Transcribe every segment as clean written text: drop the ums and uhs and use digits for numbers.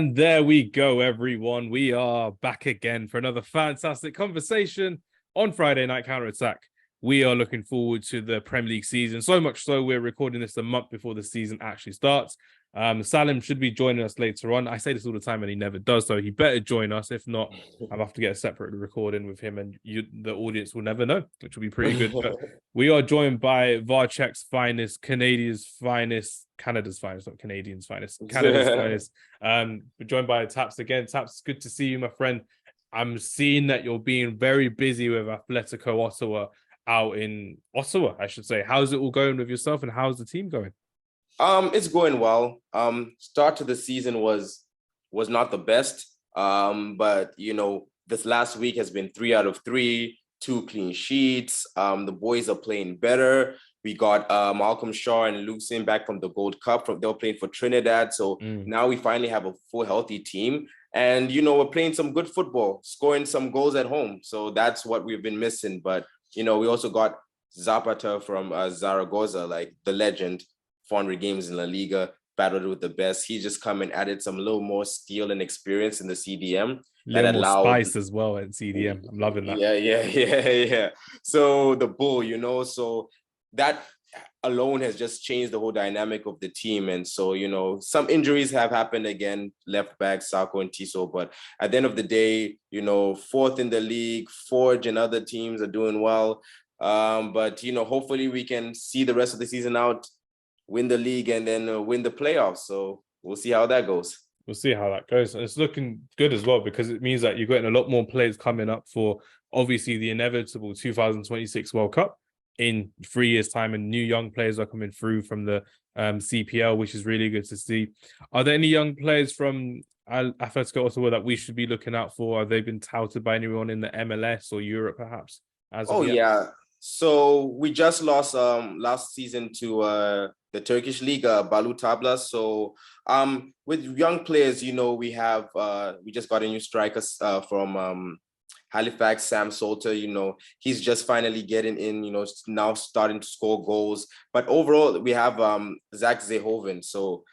And there we go, everyone. We are back again for another fantastic conversation on Friday Night Counter Attack. We are looking forward to the Premier League season, so much so we're recording this a month before the season actually starts. Salim should be joining us later on. I say this all the time and he never does, so he better join us. If not, I'll have to get a separate recording with him and the audience will never know, which will be pretty good. But we are joined by Varchek's finest, Canada's finest, not Canadians' finest, Canada's finest. We're joined by Taps again. Taps, good to see you, my friend. I'm seeing that you're being very busy with Atletico Ottawa out in Ottawa, I should say. How's it all going with yourself and how's the team going? It's going well. Start to the season was not the best. But this last week has been 3 out of 3, 2 clean sheets. The boys are playing better. We got Malcolm Shaw and Lucien back from the Gold Cup. They were playing for Trinidad. So now we finally have a full healthy team. And, we're playing some good football, scoring some goals at home. So that's what we've been missing. But, we also got Zapata from Zaragoza, like the legend, 400 games in La Liga, battled with the best. He just come and added some little more steel and experience in the CDM. Little more spice as well at CDM. I'm loving that. Yeah. So the bull, so that alone has just changed the whole dynamic of the team. And so, some injuries have happened again, left back, Sako and Tiso. But at the end of the day, 4th in the league, Forge and other teams are doing well. But hopefully we can see the rest of the season out, win the league, and then win the playoffs. So we'll see how that goes. We'll see how that goes. And it's looking good as well because it means that you're getting a lot more players coming up for obviously the inevitable 2026 World Cup in 3 years' time, and new young players are coming through from the CPL, which is really good to see. Are there any young players from Atletico Ottawa that we should be looking out for? Have they been touted by anyone in the MLS or Europe, perhaps? Yeah. So we just lost last season to the Turkish League, Balu Tabla. So with young players, we have we just got a new striker from Halifax, Sam Salter. He's just finally getting in, now starting to score goals. But overall, we have Zach Zehoven. So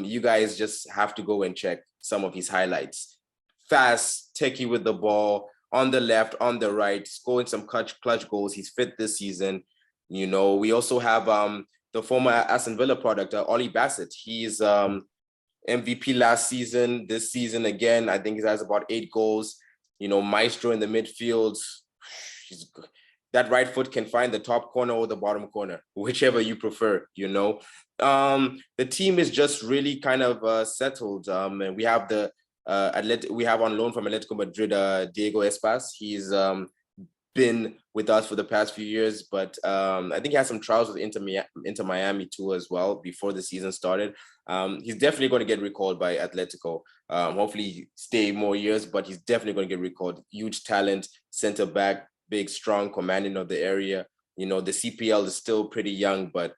you guys just have to go and check some of his highlights. Fast, techie with the ball, on the left, on the right, scoring some clutch goals. He's fit this season. We also have the former Aston Villa product, Ollie Bassett. He's MVP last season. This season, again, I think he has about 8 goals. Maestro in the midfield. That right foot can find the top corner or the bottom corner, whichever you prefer, The team is just really kind of settled. And we have we have on loan from Atletico Madrid, Diego Espas. He's been with us for the past few years, but I think he had some trials with Inter Miami too as well before the season started. He's definitely going to get recalled by Atletico. Hopefully stay more years, but he's definitely going to get recalled. Huge talent, center back, big, strong, commanding of the area. The CPL is still pretty young, but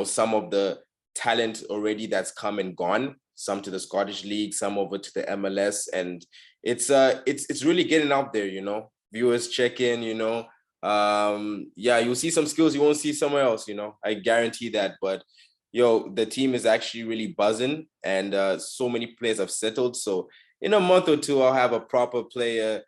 some of the talent already that's come and gone. Some to the Scottish League, some over to the MLS, and it's really getting out there. Viewers check in. You'll see some skills you won't see somewhere else. I guarantee that. But the team is actually really buzzing, and so many players have settled. So in a month or two, I'll have a proper player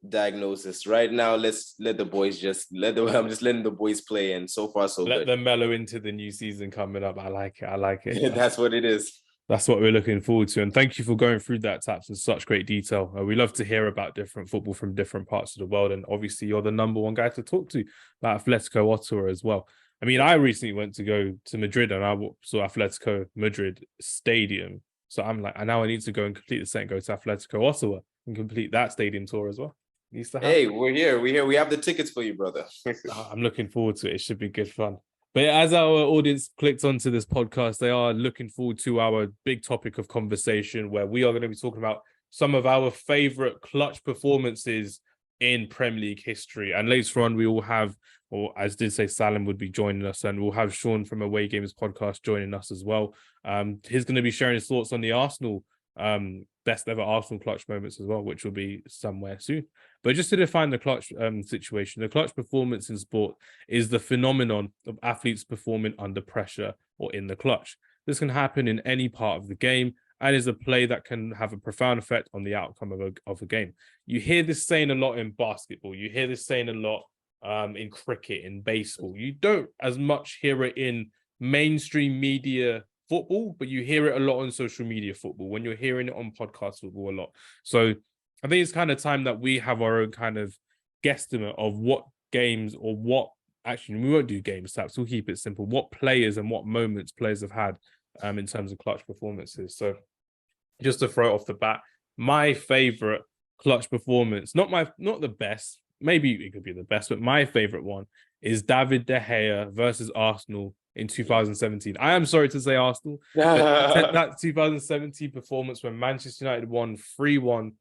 diagnosis. Right now, let's let the boys I'm just letting the boys play, and so far so good. Let them mellow into the new season coming up. I like it. That's what it is. That's what we're looking forward to. And thank you for going through that, Taps, in such great detail. We love to hear about different football from different parts of the world. And obviously, you're the number one guy to talk to about Atletico Ottawa as well. I mean, I recently went to go to Madrid and I saw Atletico Madrid Stadium. So I'm like, now I need to go and complete the set and go to Atletico Ottawa and complete that stadium tour as well. Hey, we're here. We have the tickets for you, brother. I'm looking forward to it. It should be good fun. But as our audience clicked onto this podcast, they are looking forward to our big topic of conversation where we are going to be talking about some of our favorite clutch performances in Premier League history. And later on, we will have, or as did say, Salim would be joining us, and we'll have Sean from Away Games podcast joining us as well. He's going to be sharing his thoughts on the Arsenal best ever Arsenal clutch moments as well, which will be somewhere soon. But just to define the clutch situation, the clutch performance in sport is the phenomenon of athletes performing under pressure or in the clutch. This can happen in any part of the game and is a play that can have a profound effect on the outcome of a game. You hear this saying a lot in basketball. You hear this saying a lot in cricket, in baseball. You don't as much hear it in mainstream media football, but you hear it a lot on social media football, when you're hearing it on podcast football a lot. So I think it's kind of time that we have our own kind of guesstimate of what games, or what, actually, we won't do game stats, we'll keep it simple, what players and what moments players have had in terms of clutch performances. So just to throw it off the bat, my favorite clutch performance, not the best, maybe it could be the best, but my favorite one is David De Gea versus Arsenal in 2017. I am sorry to say Arsenal, but that 2017 performance when Manchester United won 3-1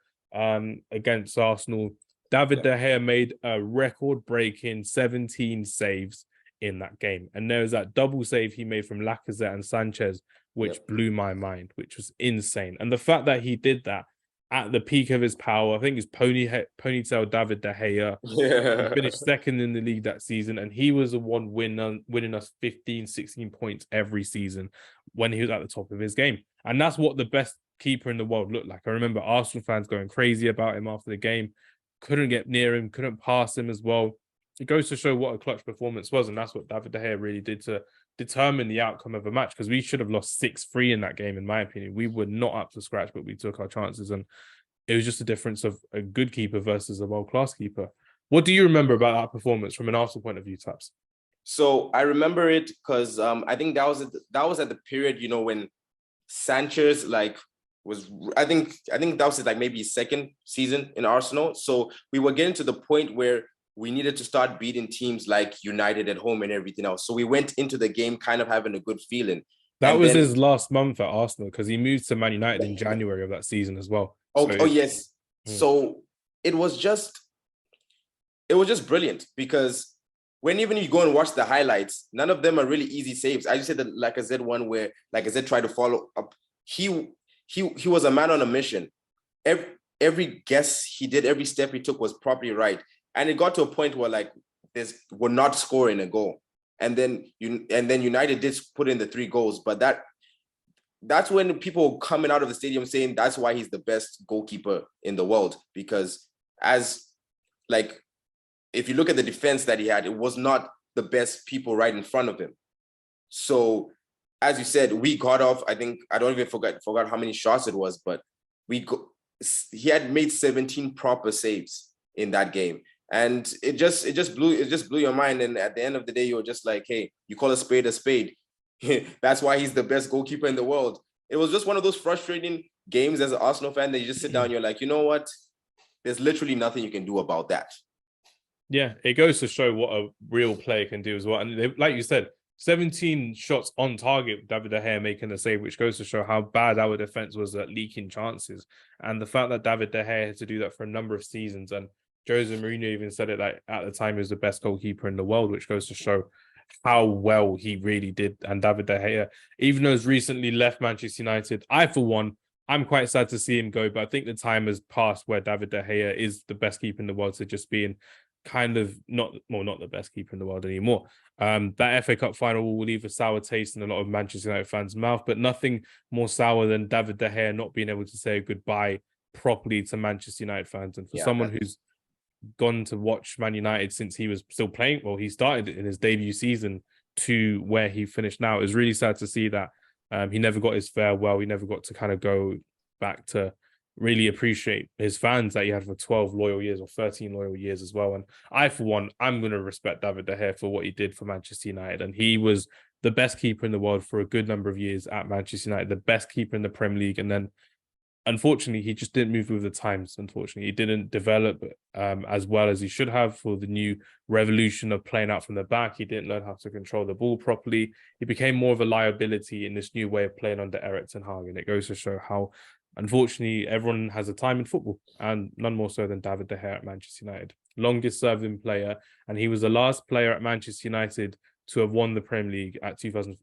against Arsenal, David De Gea made a record-breaking 17 saves in that game. And there was that double save he made from Lacazette and Sanchez, which blew my mind, which was insane. And the fact that he did that at the peak of his power, I think it's ponytail David De Gea. He finished second in the league that season, and he was the one winning us 15, 16 points every season when he was at the top of his game. And that's what the best keeper in the world looked like. I remember Arsenal fans going crazy about him after the game. Couldn't get near him, couldn't pass him as well. It goes to show what a clutch performance was, and that's what David De Gea really did to determine the outcome of a match, because we should have lost 6-3 in that game, in my opinion. We were not up to scratch, but we took our chances, and it was just a difference of a good keeper versus a world-class keeper. What do you remember about that performance from an Arsenal point of view, Taps? So I remember it because I think that was at the period, when Sanchez I think that was like maybe his second season in Arsenal. So we were getting to the point where we needed to start beating teams like United at home and everything else. So we went into the game kind of having a good feeling. That was his last month at Arsenal, because he moved to Man United in January of that season as well. Yes. So it was just brilliant, because even you go and watch the highlights, none of them are really easy saves. I just said the Lacazette one where Lacazette tried to follow up. He was a man on a mission. Every guess he did, every step he took was probably right. And it got to a point where we're not scoring a goal. And then United did put in the 3 goals, but that's when people coming out of the stadium saying that's why he's the best goalkeeper in the world. Because if you look at the defense that he had, it was not the best people right in front of him. So as you said, we got off, I think, I don't even forgot how many shots it was, but he had made 17 proper saves in that game. And it just blew your mind. And at the end of the day, you were just like, hey, you call a spade a spade. That's why he's the best goalkeeper in the world. It was just one of those frustrating games as an Arsenal fan that you just sit down and you're like, you know what? There's literally nothing you can do about that. Yeah, it goes to show what a real player can do as well. And like you said, 17 shots on target, David De Gea making a save, which goes to show how bad our defense was at leaking chances. And the fact that David De Gea had to do that for a number of seasons, and Jose Mourinho even said it like at the time he was the best goalkeeper in the world, which goes to show how well he really did. And David De Gea, even though he's recently left Manchester United, for one, I'm quite sad to see him go, but I think the time has passed where David De Gea is the best keeper in the world to just being kind of not the best keeper in the world anymore. That FA Cup final will leave a sour taste in a lot of Manchester United fans' mouth, but nothing more sour than David De Gea not being able to say goodbye properly to Manchester United fans. And for someone who's gone to watch Man United since he was still playing, well, he started in his debut season to where he finished now, it's really sad to see that he never got his farewell. He never got to kind of go back to really appreciate his fans that he had for 12 loyal years or 13 loyal years as well. And for one, I'm going to respect David De Gea for what he did for Manchester United. And he was the best keeper in the world for a good number of years at Manchester United, the best keeper in the Premier League. And then, unfortunately, he just didn't move with the times. Unfortunately, he didn't develop as well as he should have for the new revolution of playing out from the back. He didn't learn how to control the ball properly. He became more of a liability in this new way of playing under Erik ten Hag. And it goes to show how, unfortunately, everyone has a time in football, and none more so than David De Gea at Manchester United. Longest serving player, and he was the last player at Manchester United to have won the Premier League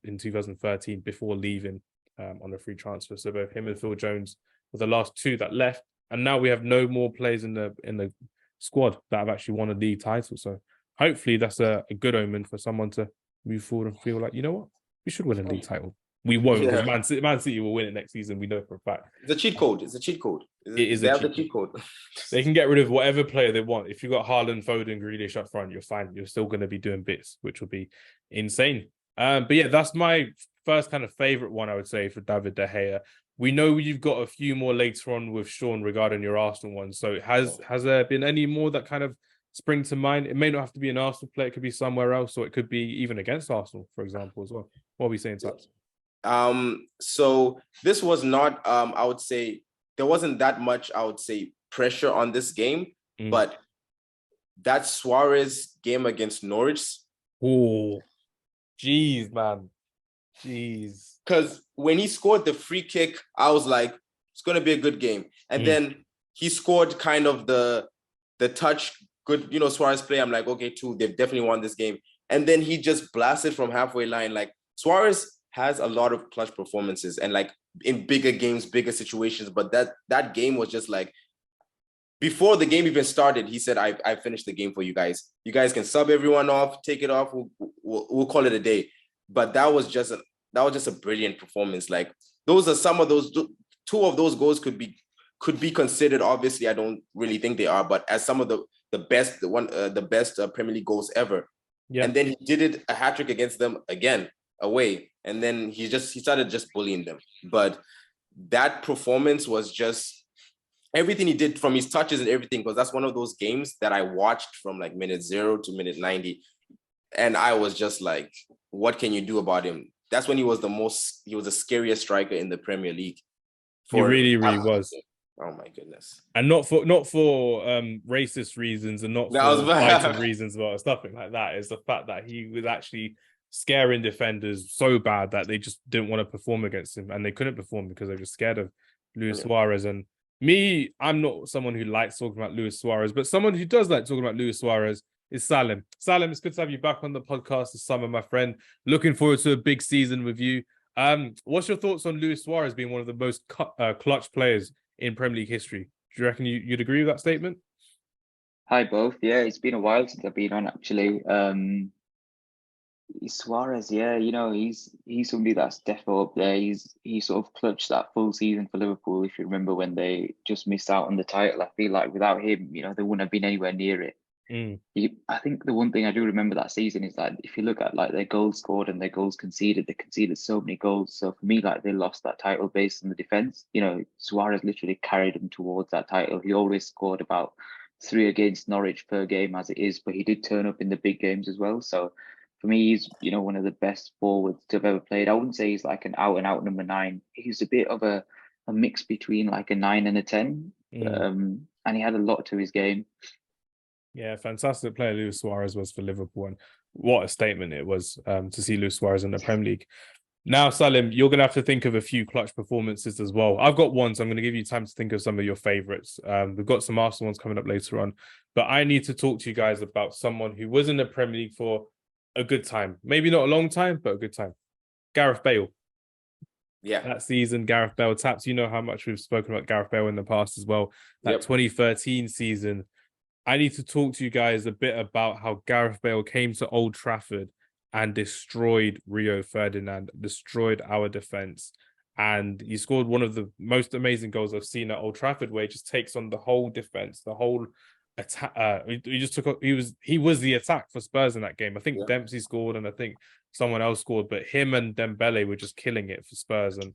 in 2013 before leaving on a free transfer. So both him and Phil Jones were the last two that left, and now we have no more players in the squad that have actually won a league title. So hopefully that's a good omen for someone to move forward and feel like, you know what, we should win a league title. We won't, because Yeah. Man City will win it next season. We know for a fact. It's a cheat code. It's a cheat code. It is They a have the cheat cheat code. They can get rid of whatever player they want. If you've got Haaland, Foden, Grealish up front, you're fine. You're still going to be doing bits, which will be insane. But yeah, that's my first kind of favorite one, I would say, for David De Gea. We know you've got a few more later on with Sean regarding your Arsenal one. So has there been any more that kind of spring to mind? It may not have to be an Arsenal player. It could be somewhere else, or it could be even against Arsenal, for example, as well. What are we saying, Taps? So this was not, I would say, there wasn't that much, I would say, pressure on this game, but that Suarez game against Norwich. Oh, jeez, man. Jeez. Because when he scored the free kick, I was like, it's going to be a good game. And then he scored kind of the touch, good, Suarez play. I'm like, okay, they've definitely won this game. And then he just blasted from halfway line. Like, Suarez has a lot of clutch performances and like in bigger games, bigger situations. But that game was just like, before the game even started, he said, I finished the game for you guys. You guys can sub everyone off, take it off. We'll call it a day. But that was just a brilliant performance. Like, those are some of those, two of those goals could be considered. Obviously, I don't really think they are, but as some of the best Premier League goals ever. Yeah. And then he did it a hat-trick against them again, away. And then he started just bullying them. But that performance was just everything he did, from his touches and everything, because that's one of those games that I watched from like minute 0 to minute 90. And I was just like, what can you do about him? That's when he was the scariest striker in the Premier League. He really was. Oh my goodness. And not for racist reasons and not for vital reasons or something like that. It's the fact that he was actually scaring defenders so bad that they just didn't want to perform against him, and they couldn't perform because they were scared of Luis Suarez. And me, I'm not someone who likes talking about Luis Suarez, but someone who does like talking about Luis Suarez is Salim. Salim, it's good to have you back on the podcast this summer, my friend. Looking forward to a big season with you. What's your thoughts on Luis Suarez being one of the most clutch players in Premier League history? Do you reckon you'd agree with that statement? Hi, both. Yeah, it's been a while since I've been on, actually. Suarez, yeah, he's somebody that's definitely up there. He sort of clutched that full season for Liverpool. If you remember when they just missed out on the title, I feel like without him, they wouldn't have been anywhere near it. I think the one thing I do remember that season is like, if you look at like their goals scored and their goals conceded, they conceded so many goals. So for me, like, they lost that title based on the defense. Suarez literally carried them towards that title. He always scored about 3 against Norwich per game as it is, but he did turn up in the big games as well. So for me, he's one of the best forwards to have ever played. I wouldn't say he's like an out and out number 9. He's a bit of a mix between like a 9 and a 10, and he had a lot to his game. Yeah, fantastic player Luis Suarez was for Liverpool, and what a statement it was to see Luis Suarez in the Premier League. Now, Salim, you're going to have to think of a few clutch performances as well. I've got one, so I'm going to give you time to think of some of your favourites. We've got some Arsenal ones coming up later on, but I need to talk to you guys about someone who was in the Premier League for a good time. Maybe not a long time, but a good time. Gareth Bale. Yeah. That season, Gareth Bale. Taps, you know how much we've spoken about Gareth Bale in the past as well. That 2013 season. I need to talk to you guys a bit about how Gareth Bale came to Old Trafford and destroyed Rio Ferdinand, destroyed our defense. And he scored one of the most amazing goals I've seen at Old Trafford, where he just takes on the whole defense, the whole attack. He was the attack for Spurs in that game. I think Dempsey scored and I think someone else scored, but him and Dembele were just killing it for Spurs. And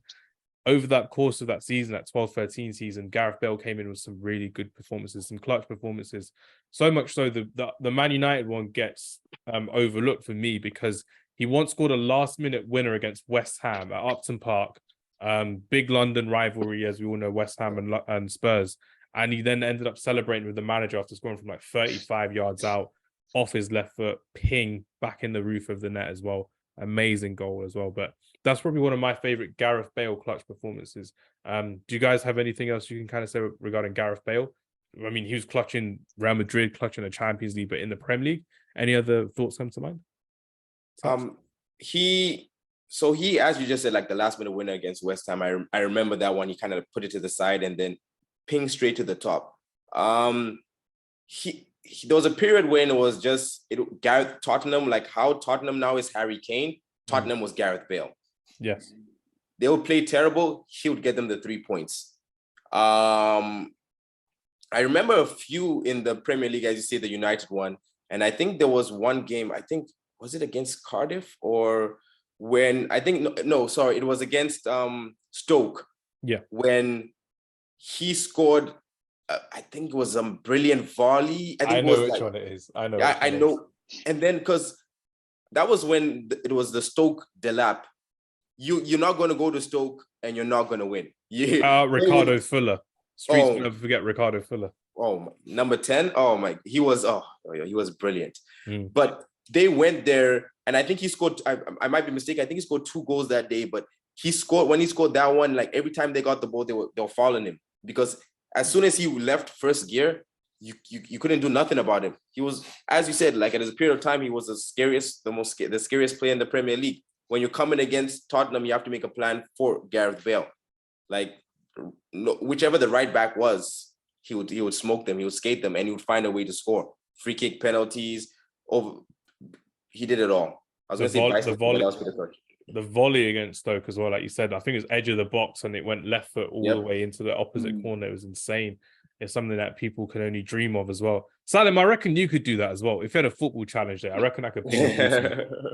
over that course of that season, that 12-13 season, Gareth Bale came in with some really good performances, some clutch performances. So much so the Man United one gets overlooked for me because he once scored a last-minute winner against West Ham at Upton Park. Big London rivalry, as we all know, West Ham and Spurs. And he then ended up celebrating with the manager after scoring from like 35 yards out off his left foot, ping back in the roof of the net as well. Amazing goal as well. But that's probably one of my favorite Gareth Bale clutch performances. Do you guys have anything else you can kind of say regarding Gareth Bale? I mean, he was clutching Real Madrid, clutching the Champions League, but in the Premier League, any other thoughts come to mind? He, as you just said, like the last minute winner against West Ham, I remember that one. He kind of put it to the side and then ping straight to the top. There was a period when it was just Tottenham, like how Tottenham now is Harry Kane. Tottenham was Gareth Bale. Yes. they would play terrible, he would get them the 3 points. I remember a few in the Premier League, as you say, the United one. And I think there was one game, I think, was it against Cardiff or when, I think, no, sorry, it was against Stoke. Yeah. When he scored, I think it was a brilliant volley. I know which one it is. I know. Yeah, I know. And then, because that was when it was the Stoke Delap. You're not going to go to Stoke and you're not going to win. Ricardo Fuller. Streets will never forget Ricardo Fuller. Oh, number 10. Oh my, he was brilliant. But they went there, and I think he scored. I might be mistaken. I think he scored 2 goals that day. But when he scored that one, like every time they got the ball, they were following him, because as soon as he left first gear, you couldn't do nothing about him. He was, as you said, like at a period of time, he was the scariest player in the Premier League. When you're coming against Tottenham, you have to make a plan for Gareth Bale. Like, whichever the right back was, he would smoke them, he would skate them, and he would find a way to score. Free kick, penalties, he did it all. I was going to say the volley against Stoke as well, like you said, I think it was edge of the box and it went left foot all the way into the opposite corner. It was insane. It's something that people can only dream of as well. Salim, I reckon you could do that as well. If you had a football challenge there, I reckon I could pick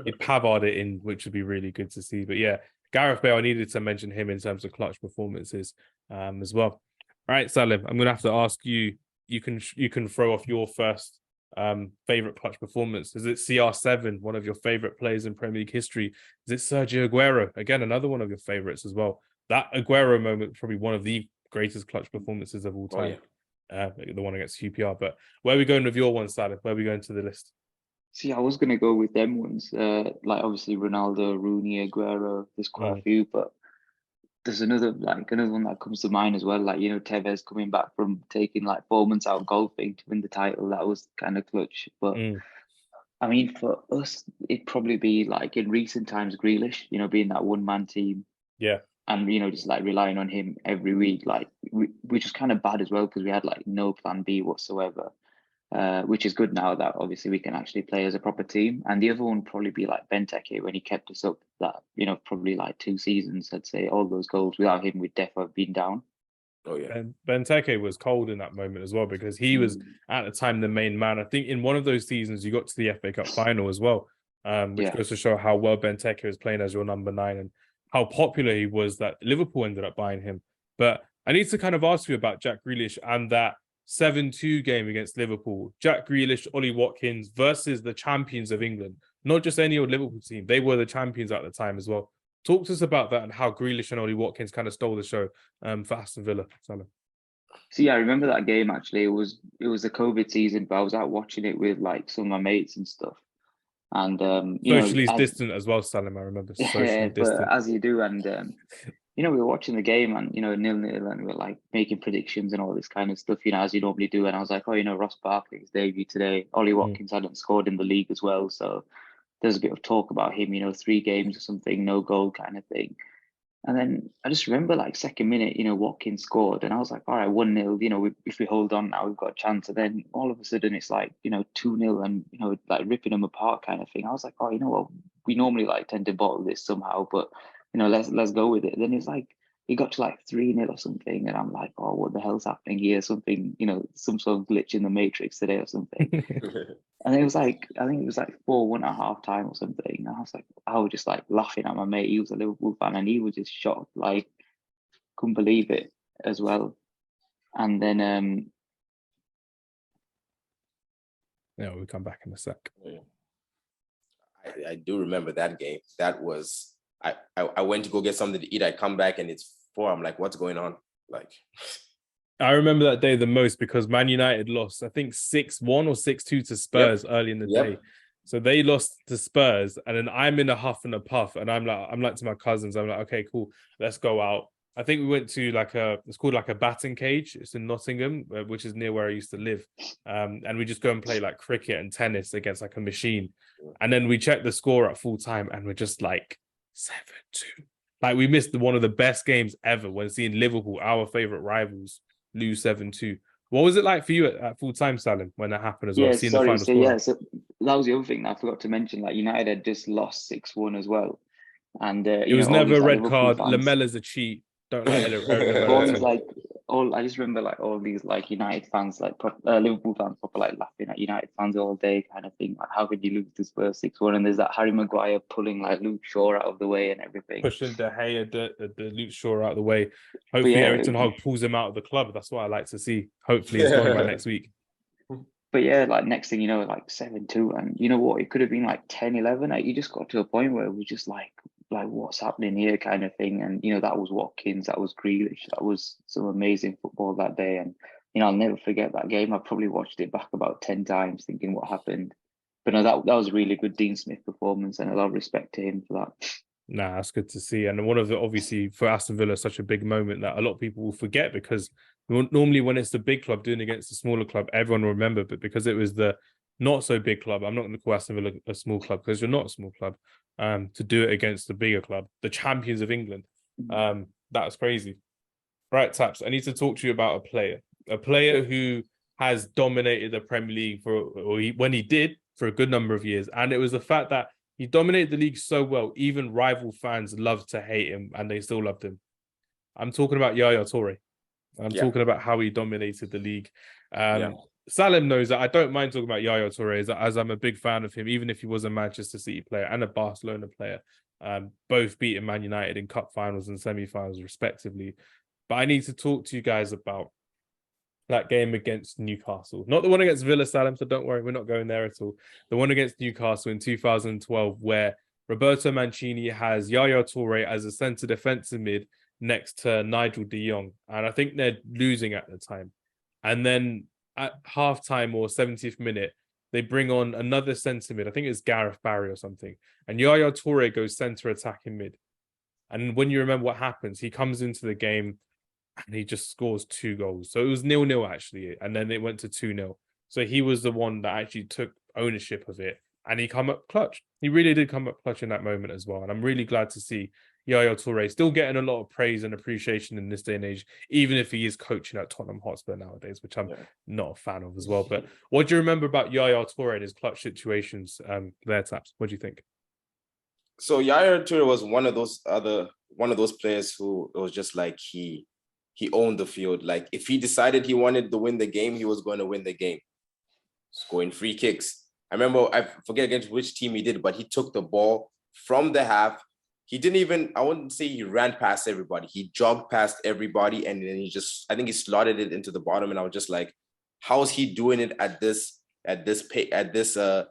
you'd Pavard it in, which would be really good to see. But yeah, Gareth Bale, I needed to mention him in terms of clutch performances as well. All right, Salim, I'm going to have to ask you, you can throw off your first favorite clutch performance. Is it CR7, one of your favorite players in Premier League history? Is it Sergio Aguero? Again, another one of your favorites as well. That Aguero moment, probably one of the greatest clutch performances of all time. The one against QPR. But where are we going with your one, Salim? Where are we going to the list? See, I was going to go with them ones. Like obviously Ronaldo, Rooney, Aguero. There's quite a few, but there's another one that comes to mind as well. Like, you know, Tevez coming back from taking like 4 months out golfing to win the title. That was kind of clutch. But I mean, for us, it'd probably be like in recent times, Grealish, you know, being that one-man team. Yeah. And, you know, just like relying on him every week, like which is kind of bad as well, because we had like no plan B whatsoever, which is good now that obviously we can actually play as a proper team. And the other one would probably be like Benteke, when he kept us up that, you know, probably like 2 seasons, I'd say. All those goals, without him, we'd definitely have been down. Oh yeah. And Benteke was cold in that moment as well, because he was at the time the main man. I think in one of those seasons you got to the FA Cup final as well, which goes to show how well Benteke was playing as your number 9 and how popular he was that Liverpool ended up buying him. But I need to kind of ask you about Jack Grealish and that 7-2 game against Liverpool. Jack Grealish, Ollie Watkins versus the champions of England. Not just any old Liverpool team. They were the champions at the time as well. Talk to us about that and how Grealish and Ollie Watkins kind of stole the show for Aston Villa. Salah. So yeah, I remember that game actually. It was the COVID season, but I was out watching it with like some of my mates and stuff. And socially distant as well, Salim. I remember socially distant, but as you do. And you know, we were watching the game, and you know, 0-0, and we were like making predictions and all this kind of stuff, you know, as you normally do. And I was like, oh, you know, Ross Barkley's debut today. Ollie Watkins hadn't scored in the league as well, so there's a bit of talk about him. You know, 3 games or something, no goal kind of thing. And then I just remember like second minute, you know, Watkins scored, and I was like, all right, 1-0, you know, if we hold on now, we've got a chance. And then all of a sudden it's like, you know, 2-0 and, you know, like ripping them apart kind of thing. I was like, oh, you know what, we normally like tend to bottle this somehow, but, you know, let's go with it. Then it's like, it got to like 3-0 or something, and I'm like, oh, what the hell's happening here? Something, you know, some sort of glitch in the Matrix today or something. And it was like, I think it was like 4-1 at half time or something. And I was just like laughing at my mate. He was a Liverpool fan and he was just shocked, like couldn't believe it as well. And then yeah, we'll come back in a sec. I do remember that game. That was I went to go get something to eat. I come back and it's 4. I'm like, what's going on? Like, I remember that day the most because Man United lost, I think 6-1 or 6-2 to Spurs early in the day. So they lost to Spurs, and then I'm in a huff and a puff, and I'm like to my cousins, I'm like, okay, cool, let's go out. I think we went to it's called like a batting cage. It's in Nottingham, which is near where I used to live. And we just go and play like cricket and tennis against like a machine. And then we check the score at full time, and we're just like 7-2. Like we missed one of the best games ever when seeing Liverpool, our favorite rivals, lose 7-2. What was it like for you at full time, Salim, when that happened as well? So that was the other thing that I forgot to mention. Like United had just lost 6-1 as well. And It was all never these a like red Liverpool card. fans. Lamella's a cheat. Don't like Lamella at One's all. like all. I just remember like all these like United fans, like Liverpool fans, proper like laughing at United fans all day, kind of thing. Like, how could you lose this first 6-1? And there's that Harry Maguire pulling like Luke Shaw out of the way and everything. Pushing De Gea, the Luke Shaw out of the way. But Hopefully, yeah, Eric Ten Hag pulls him out of the club. That's what I like to see. Hopefully, he's gone by next week. But yeah, like next thing you know, like 7-2, and you know what? It could have been like 10-11. Like, you just got to a point where we just like what's happening here, kind of thing. And you know, that was Watkins, that was Grealish, that was some amazing football that day. And you know, I'll never forget that game. I probably watched it back about 10 times, thinking what happened. But no, that was a really good Dean Smith performance, and a lot of respect to him for that. Nah, that's good to see. And one of the, obviously, for Aston Villa, such a big moment that a lot of people will forget, because normally when it's the big club doing against the smaller club, everyone will remember. But because it was the not so big club, I'm not going to call Aston Villa a small club, because you're not a small club, to do it against the bigger club, the champions of England. That was crazy. Right, Taps, I need to talk to you about a player who has dominated the Premier League when he did for a good number of years. And it was the fact that he dominated the league so well, even rival fans loved to hate him, and they still loved him. I'm talking about Yaya Toure. I'm talking about how he dominated the league. Salim knows that I don't mind talking about Yaya Toure, as I'm a big fan of him, even if he was a Manchester City player and a Barcelona player, both beating Man United in cup finals and semi-finals respectively. But I need to talk to you guys about that game against Newcastle. Not the one against Villa, Salim, so don't worry, we're not going there at all. The one against Newcastle in 2012, where Roberto Mancini has Yaya Toure as a centre defensive mid next to Nigel de Jong. And I think they're losing at the time. And then at halftime or 70th minute, they bring on another centre mid. I think it's Gareth Barry or something. And Yaya Toure goes centre attacking mid. And when you remember what happens, he comes into the game and he just scores 2 goals. So it was 0-0 actually, and then it went to 2-0. So he was the one that actually took ownership of it, and he come up clutch. He really did come up clutch in that moment as well. And I'm really glad to see Yaya Toure still getting a lot of praise and appreciation in this day and age, even if he is coaching at Tottenham Hotspur nowadays, which I'm not a fan of as well. But what do you remember about Yaya Toure and his clutch situations there, Taps? What do you think? So Yaya Toure was one of those players who, it was just like he owned the field. Like, if he decided he wanted to win the game, he was going to win the game. Scoring free kicks. I remember, I forget against which team he did, but he took the ball from the half. He didn't even, I wouldn't say he ran past everybody. He jogged past everybody, and then I think he slotted it into the bottom. And I was just like, how is he doing it at this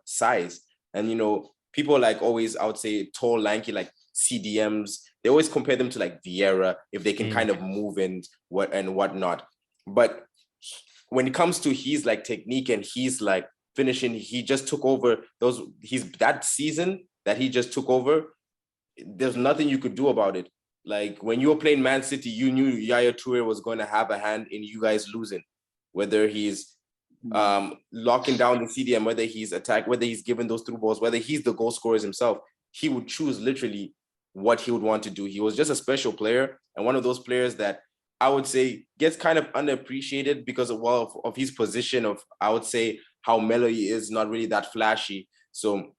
size? And, you know, people like always, I would say tall, lanky, like CDMs, they always compare them to like Vieira, if they can kind of move and whatnot. But when it comes to his like technique and he's like finishing, he just took over that season that he just took over. There's nothing you could do about it. Like, when you were playing Man City, you knew Yaya Toure was going to have a hand in you guys losing, whether he's locking down the CDM, whether he's attacked, whether he's given those through balls, whether he's the goal scorers himself. He would choose literally what he would want to do. He was just a special player, and one of those players that I would say gets kind of underappreciated because of his position of, I would say, how mellow he is, not really that flashy. So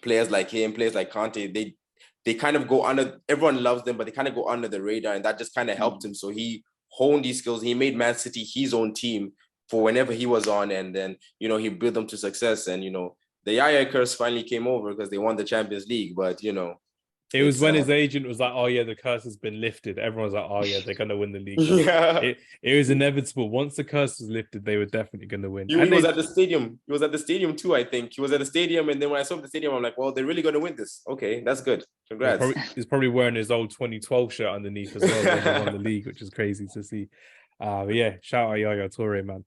players like him, players like Conte, they kind of go under, everyone loves them, but they kind of go under the radar, and that just kind of helped him. So he honed these skills. He made Man City his own team for whenever he was on, and then, you know, he built them to success. And, you know, the Yaya curse finally came over because they won the Champions League, but, you know, it was when his agent was like, "Oh yeah, the curse has been lifted." Everyone's like, "Oh yeah, they're gonna win the league." It was inevitable. Once the curse was lifted, they were definitely gonna win. He was at the stadium. He was at the stadium too, I think. He was at the stadium, and then when I saw the stadium, I'm like, "Well, they're really gonna win this. Okay, that's good. Congrats." He's probably wearing his old 2012 shirt underneath as well when they won the league, which is crazy to see. But yeah, shout out Yaya Toure, man.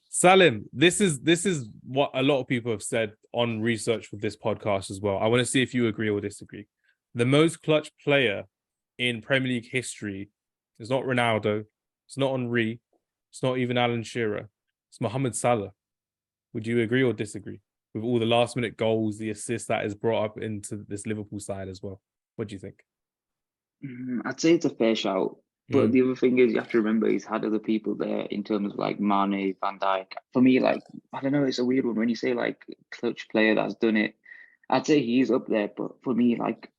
Salim, this is what a lot of people have said on research for this podcast as well. I want to see if you agree or disagree. The most clutch player in Premier League history is not Ronaldo, it's not Henry, it's not even Alan Shearer, it's Mohamed Salah. Would you agree or disagree with all the last minute goals, the assists that is brought up into this Liverpool side as well? What do you think? I'd say it's a fair shout. But the other thing is, you have to remember he's had other people there in terms of like Mane, Van Dijk. For me, like, I don't know, it's a weird one. When you say like clutch player that's done it, I'd say he's up there. But for me, like,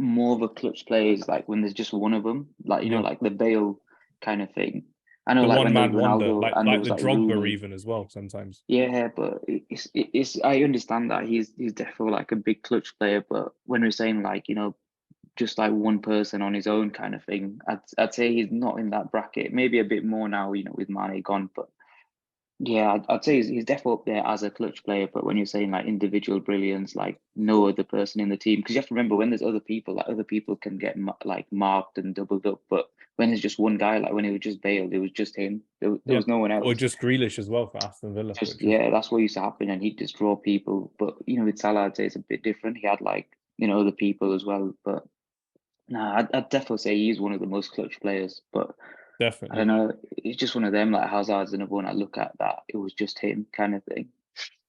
more of a clutch player is like when there's just one of them, like, you know, like the Bale kind of thing. I know, The like when there one-man was wonder, Ronaldo and there like was the like Drogba Rooney. even as well sometimes. Yeah, but it's I understand that he's definitely like a big clutch player, but when we're saying like, you know, just like one person on his own kind of thing, I'd say he's not in that bracket. Maybe a bit more now, you know, with Mane gone, but yeah, I'd say he's definitely up there as a clutch player. But when you're saying like individual brilliance, like no other person in the team, because you have to remember when there's other people, like other people can get like marked and doubled up. But when there's just one guy, like when it was just Bale, it was just him. There was no one Or else. just Grealish as well for Aston Villa. Just yeah, that's what used to happen, and he'd just draw people. But you know, with Salah, I'd say it's a bit different. He had like, you know, other people as well. But nah, I'd definitely say he's one of the most clutch players. But I Definitely. don't know, it's just one of them. Like Hazard's another one I look at that it was just him kind of thing.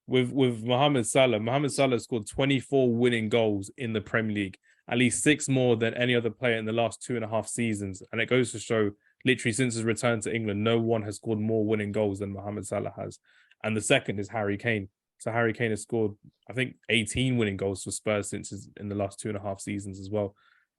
With Mohamed Salah scored 24 winning goals in the Premier League, at least 6 more than any other player in the last 2.5 seasons. And it goes to show, literally since his return to England, no one has scored more winning goals than Mohamed Salah has. And the second is Harry Kane. So Harry Kane has scored, I think, 18 winning goals for Spurs in the last 2.5 seasons as well.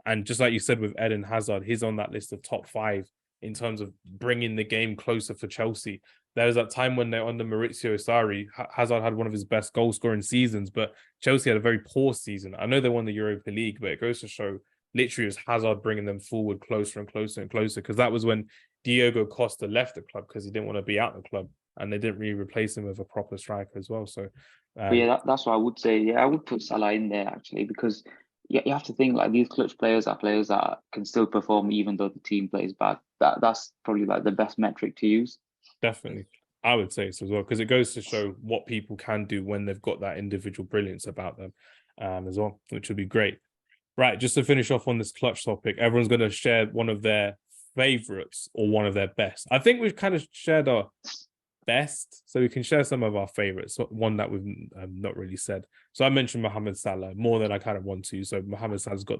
And just like you said with Eden Hazard, he's on that list of top 5 in terms of bringing the game closer for Chelsea. There was that time when they're under Maurizio Sarri, Hazard had one of his best goal scoring seasons, but Chelsea had a very poor season. I know they won the Europa League, but it goes to show literally it was Hazard bringing them forward closer and closer and closer, because that was when Diogo Costa left the club because he didn't want to be out the club, and they didn't really replace him with a proper striker as well. So, But yeah, that's what I would say. Yeah, I would put Salah in there actually, because you have to think like these clutch players are players that can still perform even though the team plays bad. That's probably like the best metric to use. Definitely. I would say so as well, because it goes to show what people can do when they've got that individual brilliance about them as well, which would be great. Right, just to finish off on this clutch topic, everyone's going to share one of their favorites or one of their best. I think we've kind of shared our best, so we can share some of our favorites, one that we've not really said. So I mentioned Mohamed Salah more than I kind of want to. So Mohamed Salah's got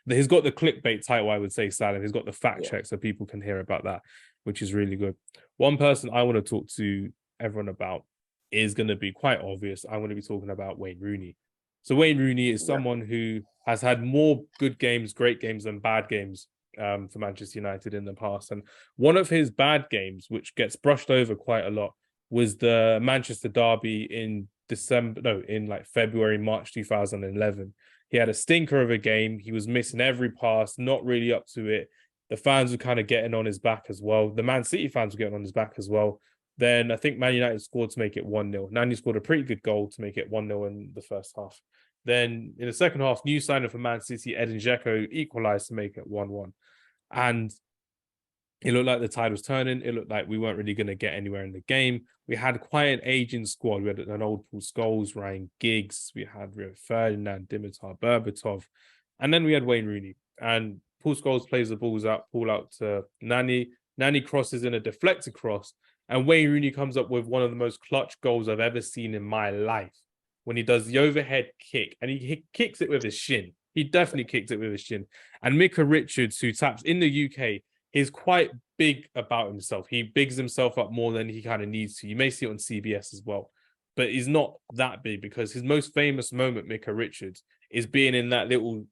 he's got the clickbait title, I would say. Salah, he's got the fact check, so people can hear about that, which is really good. One person I want to talk to everyone about is going to be quite obvious. I'm going to be talking about Wayne Rooney. So Wayne Rooney is someone who has had more good games, great games than bad games for Manchester United in the past. And one of his bad games, which gets brushed over quite a lot, was the Manchester derby in February, March 2011. He had a stinker of a game. He was missing every pass, not really up to it. The fans were kind of getting on his back as well. The Man City fans were getting on his back as well. Then I think Man United scored to make it 1-0. Nani scored a pretty good goal to make it 1-0 in the first half. Then in the second half, new signing for Man City, Edin Dzeko equalised to make it 1-1. And it looked like the tide was turning. It looked like we weren't really going to get anywhere in the game. We had quite an aging squad. We had an old Paul Scholes, Ryan Giggs. We had Rio Ferdinand, Dimitar Berbatov. And then we had Wayne Rooney. And Paul Scholes plays the balls out, pull out to Nani. Nani crosses in a deflected cross. And Wayne Rooney comes up with one of the most clutch goals I've ever seen in my life, when he does the overhead kick, and he kicks it with his shin. He definitely kicked it with his shin. And Micah Richards, who taps in the UK, is quite big about himself. He bigs himself up more than he kind of needs to. You may see it on CBS as well, but he's not that big, because his most famous moment, Micah Richards, is being in that little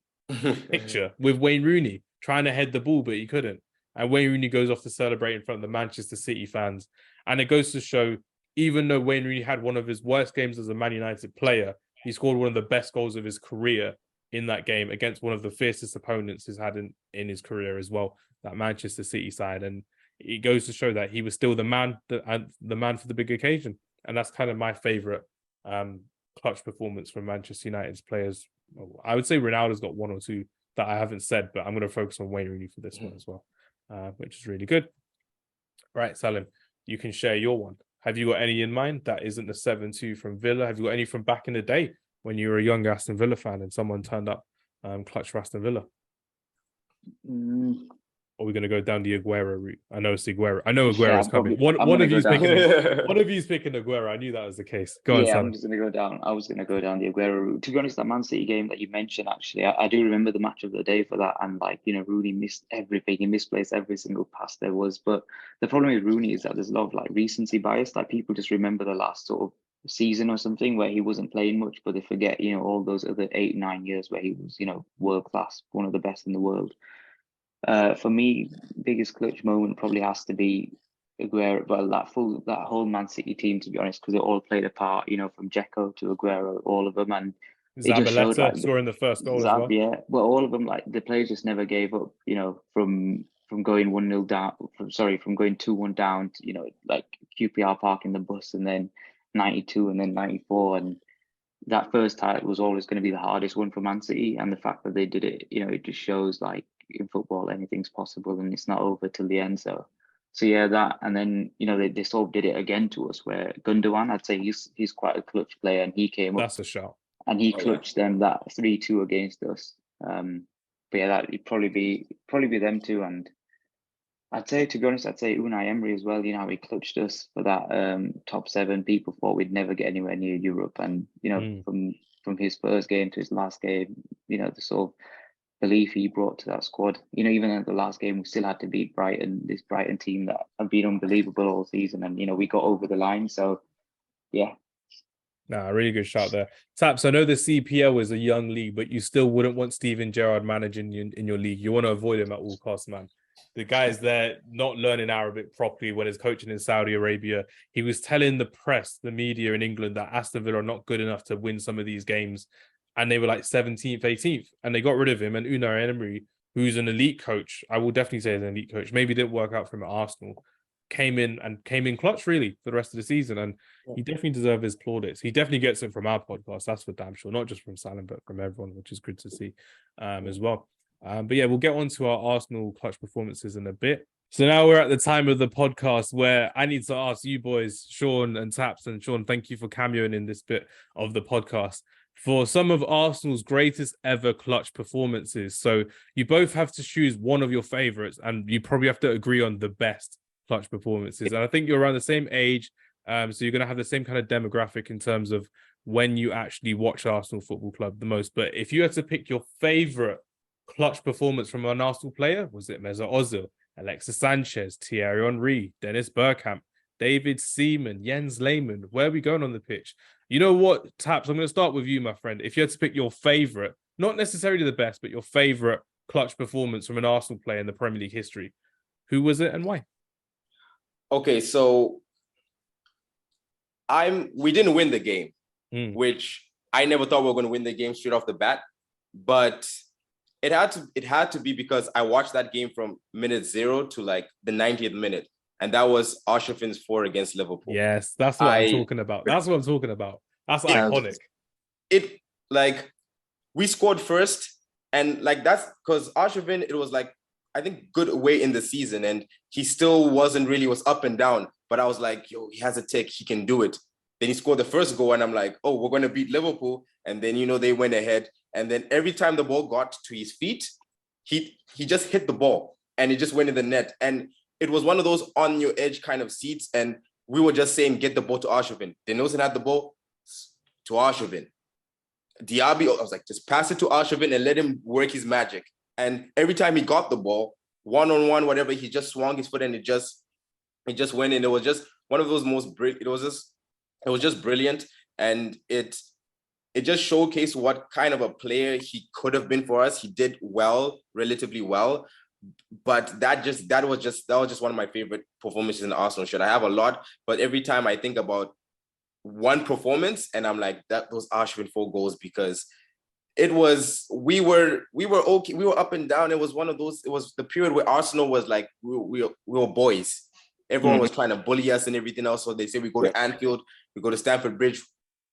picture with Wayne Rooney trying to head the ball, but he couldn't. And Wayne Rooney goes off to celebrate in front of the Manchester City fans. And it goes to show, even though Wayne Rooney had one of his worst games as a Man United player, he scored one of the best goals of his career in that game against one of the fiercest opponents he's had in his career as well, that Manchester City side. And it goes to show that he was still the man for the big occasion. And that's kind of my favourite clutch performance from Manchester United's players. I would say Ronaldo's got one or two that I haven't said, but I'm going to focus on Wayne Rooney for this one as well, which is really good. Right, Salim, you can share your one. Have you got any in mind that isn't the 7-2 from Villa? Have you got any from back in the day when you were a young Aston Villa fan and someone turned up clutch for Aston Villa? Or are we going to go down the Aguero route? I know it's Aguero. I know Aguero's coming. One of you's picking Aguero. I knew that was the case. Go on, Sam. I'm just going to go down. I was going to go down the Aguero route. To be honest, that Man City game that you mentioned, actually, I do remember the match of the day for that. And Rooney missed everything. He misplaced every single pass there was. But the problem with Rooney is that there's a lot of recency bias. Like people just remember the last sort of season or something where he wasn't playing much, but they forget, all those other 8, 9 years where he was, world class, one of the best in the world. For me, biggest clutch moment probably has to be Aguero. Well, that whole Man City team, to be honest, because they all played a part. From Dzeko to Aguero, all of them, and it just showed like scoring the first goal as well. Yeah, well, all of them, like the players just never gave up. From going 1-0 down, from going 2-1 down to like QPR parking the bus, and then 92 and then 94, and that first title was always going to be the hardest one for Man City. And the fact that they did it, it just shows like in football anything's possible and it's not over till the end. So yeah, that, and then they sort of did it again to us, where Gundogan, I'd say he's quite a clutch player, and he came up. That's a shot. And he clutched them that 3-2 against us. But yeah, that'd probably be them two. And I'd say, to be honest, Unai Emery as well. How he clutched us for that top 7. People thought we'd never get anywhere near Europe, and from his first game to his last game, the sort of belief he brought to that squad. Even at the last game, we still had to beat Brighton, this Brighton team that have been unbelievable all season, and we got over the line. So yeah. Nah, really good shout there. Taps, I know the CPL is a young league, but you still wouldn't want Steven Gerrard managing you in your league. You want to avoid him at all costs, man. The guy is there not learning Arabic properly when he's coaching in Saudi Arabia. He was telling the press, the media in England, that Aston Villa are not good enough to win some of these games. And they were like 17th, 18th. And they got rid of him. And Unai Emery, who's an elite coach, I will definitely say is an elite coach, maybe didn't work out for him at Arsenal, came in clutch really for the rest of the season, and he definitely deserves his plaudits. He definitely gets it from our podcast, that's for damn sure, not just from Salim but from everyone, which is good to see as well. But yeah, we'll get on to our Arsenal clutch performances in a bit. So now we're at the time of the podcast where I need to ask you boys, Sean and Taps, and Sean, thank you for cameoing in this bit of the podcast, for some of Arsenal's greatest ever clutch performances. So you both have to choose one of your favourites, and you probably have to agree on the best clutch performances. And I think you're around the same age, so you're going to have the same kind of demographic in terms of when you actually watch Arsenal Football Club the most. But if you had to pick your favourite clutch performance from an Arsenal player, was it Mesut Ozil, Alexis Sanchez, Thierry Henry, Dennis Bergkamp, David Seaman, Jens Lehmann? Where are we going on the pitch? You know what, Taps, I'm going to start with you, my friend. If you had to pick your favourite, not necessarily the best, but your favourite clutch performance from an Arsenal player in the Premier League history, who was it and why? Okay, so we didn't win the game, which I never thought we were going to win the game straight off the bat, but it had to be because I watched that game from minute 0 to like the 90th minute, and that was Arshafin's 4 against Liverpool. Yes, that's what I'm talking about. That's iconic. It like we scored first, and like that's because Arshavin, it was like, I think, good way in the season, and he still was up and down, but I was like, yo, he has a tick, he can do it. Then he scored the first goal, and I'm like, oh, we're going to beat Liverpool. And then, they went ahead, and then every time the ball got to his feet, he just hit the ball, and it just went in the net. And it was one of those on your edge kind of seats, and we were just saying, get the ball to Arshavin. Then Nelson had the ball to Arshavin. Diaby, I was like, just pass it to Arshavin and let him work his magic. And every time he got the ball, one-on-one, whatever, he just swung his foot and it just went in. It was just one of those it was just brilliant. And it just showcased what kind of a player he could have been for us. He did well, relatively well. But that was just one of my favorite performances in the Arsenal shirt. I have a lot, but every time I think about one performance and I'm like, those Arshavin 4 goals, because we were okay. We were up and down. It was one of those, it was the period where Arsenal was like, we were boys. Everyone was trying to bully us and everything else. So they say we go to Anfield, we go to Stamford Bridge,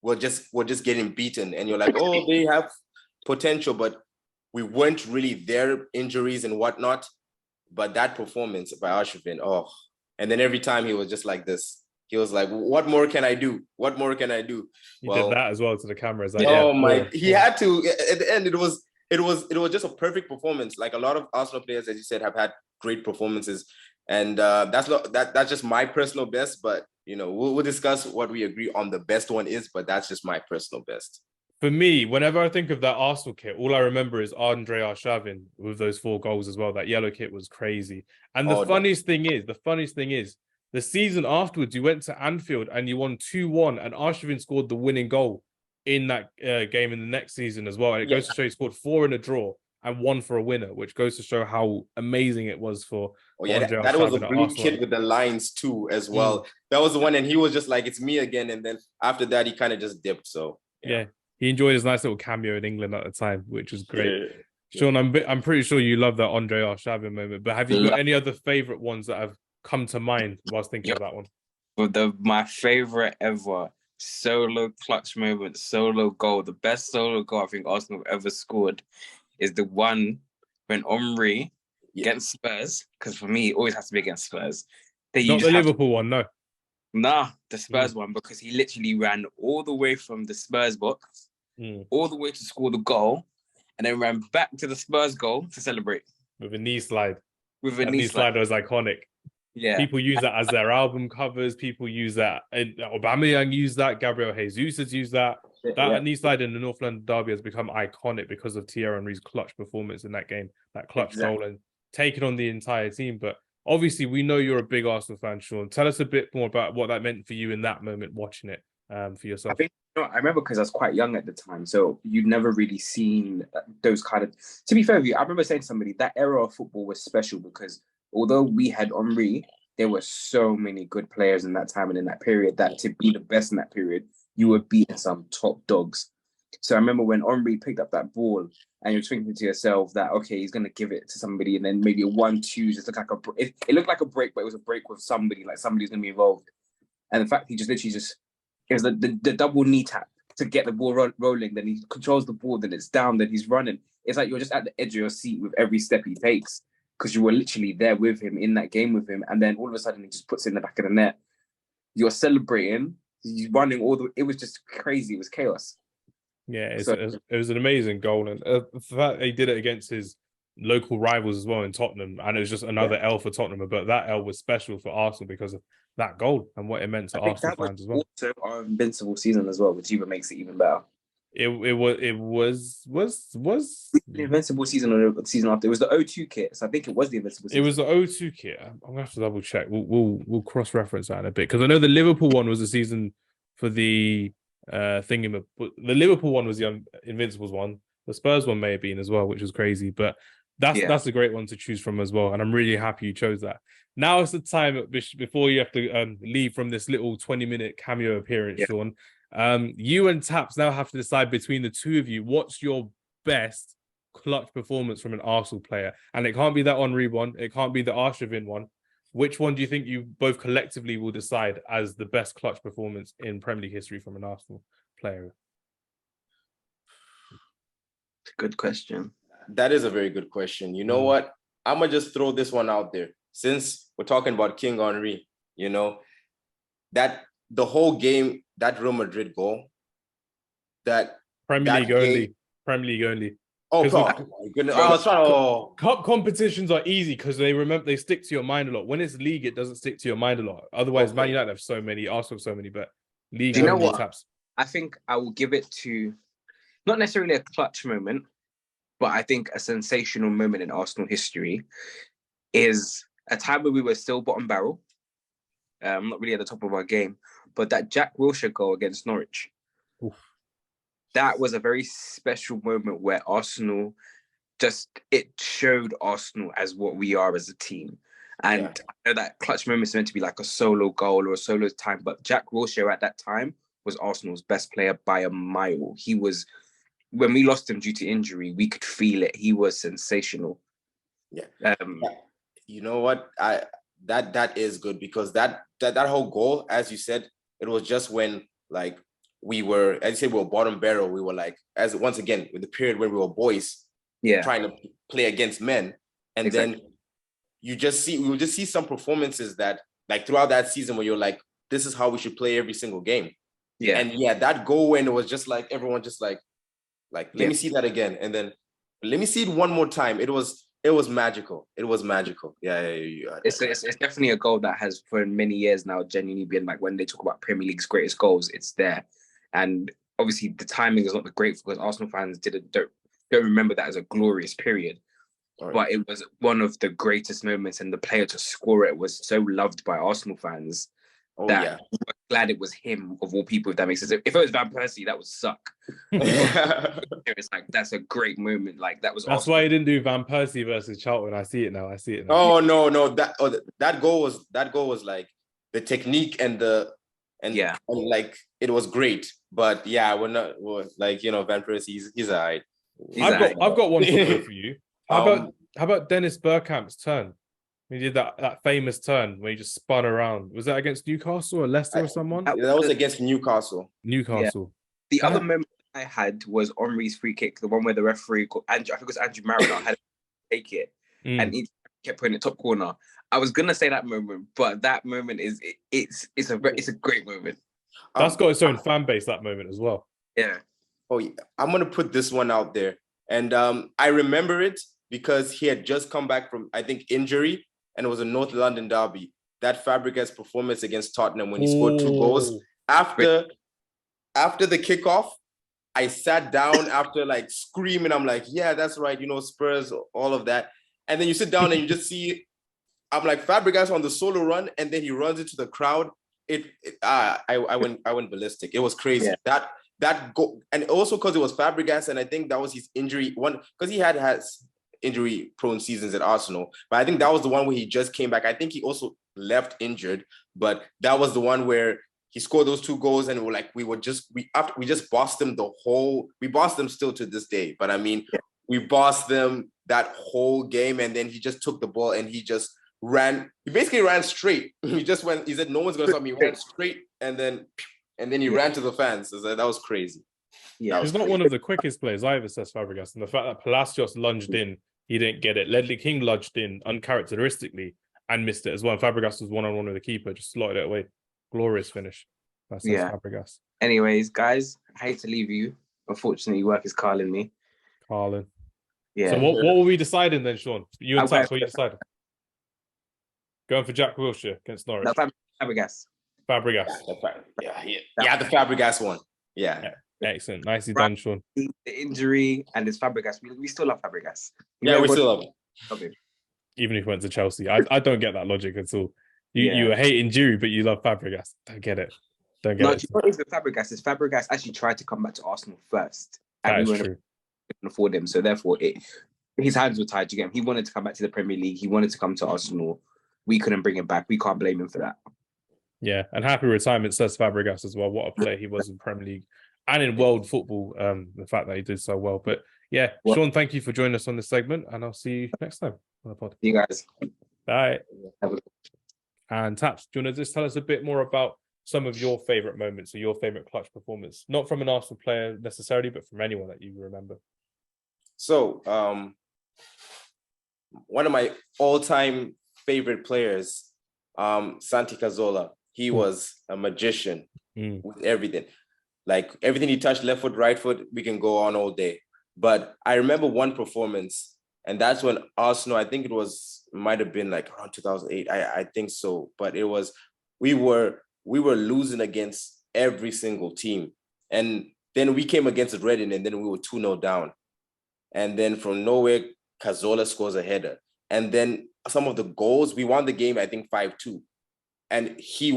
we're just getting beaten. And you're like, oh, they have potential, but we weren't really there, injuries and whatnot. But that performance by Arshavin, and then every time he was just like this. He was like, what more can I do? What more can I do? He did that as well to the cameras. Like, he had to. At the end, it was just a perfect performance. Like a lot of Arsenal players, as you said, have had great performances. And that's just my personal best. But, we'll discuss what we agree on the best one is, but that's just my personal best. For me, whenever I think of that Arsenal kit, all I remember is Andre Arshavin with those 4 goals as well. That yellow kit was crazy. And the funniest thing is, The season afterwards, you went to Anfield and you won 2-1, and Arshavin scored the winning goal in that game in the next season as well. And it goes to show he scored 4 in a draw and 1 for a winner, which goes to show how amazing it was for Andre that was a Arshavin blue kid with the lines too as well. That was the one, and he was just like, it's me again. And then after that, he kind of just dipped. So yeah, he enjoyed his nice little cameo in England at the time, which was great. Yeah. Sean, I'm pretty sure you love that Andre Arshavin moment, but have you got any other favorite ones that have come to mind whilst thinking of that one? Well, my favorite ever solo clutch moment, solo goal, the best solo goal I think Arsenal have ever scored is the one when Henry against Spurs, because for me, it always has to be against Spurs. Not the Liverpool one, no. Nah, the Spurs one, because he literally ran all the way from the Spurs box, all the way to score the goal, and then ran back to the Spurs goal to celebrate. With a knee slide. That knee slide was iconic. Yeah. People use that as their album covers. People use that. Aubameyang used that. Gabriel Jesus has used that. That knee slide in the North London derby has become iconic because of Thierry Henry's clutch performance in that game, that clutch goal, and taking on the entire team. But obviously, we know you're a big Arsenal fan, Sean. Tell us a bit more about what that meant for you in that moment, watching it for yourself. I think I remember because I was quite young at the time, so you'd never really seen those kind of. To be fair with you, I remember saying to somebody that era of football was special because although we had Henry, there were so many good players in that time and in that period that to be the best in that period, you were beating some top dogs. So I remember when Henry picked up that ball and you're thinking to yourself that, okay, he's going to give it to somebody and then maybe a 1-2 just looked like it looked like a break, but it was a break with somebody, like somebody's going to be involved. And the fact he just literally it was the double knee tap to get the ball rolling, then he controls the ball, then it's down, then he's running. It's like you're just at the edge of your seat with every step he takes because you were literally there with him, in that game with him. And then all of a sudden he just puts it in the back of the net. You're celebrating, he's running it was just crazy. It was chaos. Yeah, it was an amazing goal. And the fact he did it against his local rivals as well in Tottenham. And it was just another L for Tottenham. But that L was special for Arsenal because of that goal and what it meant to Arsenal fans as well. Also our invincible season as well, which even makes it even better. It was the invincible season or the season after. It was the 0-2 kit, so I think it was the invincible season. It was the 0-2 kit. I'm gonna have to double check. We'll cross reference that in a bit because I know the Liverpool one was the season for the the Liverpool one was the Invincibles one. The Spurs one may have been as well, which was crazy, but that's a great one to choose from as well. And I'm really happy you chose that. Now it's the time before you have to leave from this little 20-minute cameo appearance, Sean. You and Taps now have to decide between the two of you what's your best clutch performance from an Arsenal player. And it can't be that Henry one. It can't be the Arshavin one. Which one do you think you both collectively will decide as the best clutch performance in Premier League history from an Arsenal player? Good question. That is a very good question. You know what? I'm going to just throw this one out there. Since we're talking about King Henry, that the whole game, that Real Madrid goal, that Premier League only. Oh, my goodness. I was trying to... Cup competitions are easy because they stick to your mind a lot. When it's league, it doesn't stick to your mind a lot. Otherwise, Man United have so many, Arsenal have so many, but league. Do you know what? Taps. I think I will give it to not necessarily a clutch moment, but I think a sensational moment in Arsenal history is a time where we were still bottom barrel, not really at the top of our game, but that Jack Wilshere goal against Norwich. Oof. That was a very special moment where Arsenal it showed Arsenal as what we are as a team. And I know that clutch moment is meant to be like a solo goal or a solo time, but Jack Wilshere at that time was Arsenal's best player by a mile. He was, when we lost him due to injury, we could feel it. He was sensational. Yeah. You know what? That is good because that whole goal, as you said, it was just when like we were, as you said, we were bottom barrel. We were like, once again, with the period where we were boys, trying to play against men. And then we will just see some performances that like throughout that season where you're like, this is how we should play every single game. Yeah. And that goal when it was just like, everyone just like, let me see that again. And then let me see it one more time. It was magical. It was magical. Yeah. It's definitely a goal that has for many years now genuinely been like when they talk about Premier League's greatest goals, it's there. And obviously the timing is not the great because Arsenal fans don't remember that as a glorious period. but it was one of the greatest moments, and the player to score it was so loved by Arsenal fans that we were glad it was him of all people, if that makes sense. If it was Van Persie, that would suck. It's like, that's a great moment. Like, that was That's awesome. why he didn't do Van Persie versus Charlton. I see it now. Oh no, that goal was like the technique and like it was great. But yeah, we're like, Van Persie, he's all right. I've got one for both of you. How about Dennis Bergkamp's turn? He did that famous turn where he just spun around. Was that against Newcastle or Leicester or someone? That was against Newcastle. Yeah. The other moment I had was Henry's free kick, the one where the referee, I think it was Andrew Mariner, had to take it, and he kept putting it top corner. I was gonna say that moment, but that moment it's a great moment. That's got its own fan base, that moment as well. Yeah. Oh yeah. I'm gonna put this one out there, and I remember it because he had just come back from, I think, injury, and it was a North London derby. That Fabregas performance against Tottenham when he scored 2 goals. After the kickoff, I sat down after like screaming. I'm like, yeah, that's right. Spurs, all of that. And then you sit down and you just see, I'm like, Fabregas on the solo run, and then he runs into the crowd. I went ballistic. It was crazy. Yeah. That goal, and also because it was Fabregas, and I think that was his injury one, because he has injury-prone seasons at Arsenal. But I think that was the one where he just came back. I think he also left injured, but that was the one where he scored those 2 goals, and we just bossed them we bossed them still to this day. But I mean, we bossed them that whole game, and then he just took the ball and he just ran. He basically ran straight. He said, no one's gonna stop me. He ran straight, and then he ran to the fans. So that was crazy. Yeah, he's not one of the quickest players either, says Fabregas. And the fact that Palacios lunged in, he didn't get it. Ledley King lunged in uncharacteristically and missed it as well. And Fabregas was one-on-one with the keeper, just slotted it away. Glorious finish. That's Fabregas. Anyways, guys, I hate to leave you. Unfortunately, work is calling me. Yeah. So what were we deciding then, Sean? You and Tax, what you decided? Going for Jack Wilshere against Norwich. No, Fabregas. Yeah, the Fabregas one. Yeah. Excellent. Nicely done, Sean. The injury and his Fabregas. We still love Fabregas. We still love him. Okay. Even if he went to Chelsea. I don't get that logic at all. You hate injury, but you love Fabregas. Don't get it. What is with Fabregas is Fabregas actually tried to come back to Arsenal first. And we couldn't afford him. So therefore, his hands were tied to get him. He wanted to come back to the Premier League. He wanted to come to Arsenal. We couldn't bring him back. We can't blame him for that. Yeah, and happy retirement, says Fabregas as well. What a player he was in Premier League and in world football. The fact that he did so well. But yeah, Sean, thank you for joining us on this segment, and I'll see you next time on the pod. See you guys. Bye. And Taps, do you want to just tell us a bit more about some of your favourite moments or your favourite clutch performance? Not from an Arsenal player necessarily, but from anyone that you remember. So, one of my all-time favorite players, Santi Carzorla. He was a magician with everything. Like, everything he touched, left foot, right foot, we can go on all day. But I remember one performance, and that's when Arsenal, I think might have been like around 2008. I think so. But it was, we were losing against every single team. And then we came against Reading, and then we were 2-0 down. And then from nowhere, Carzorla scores a header. And then some of the goals, we won the game, I think 5-2. And he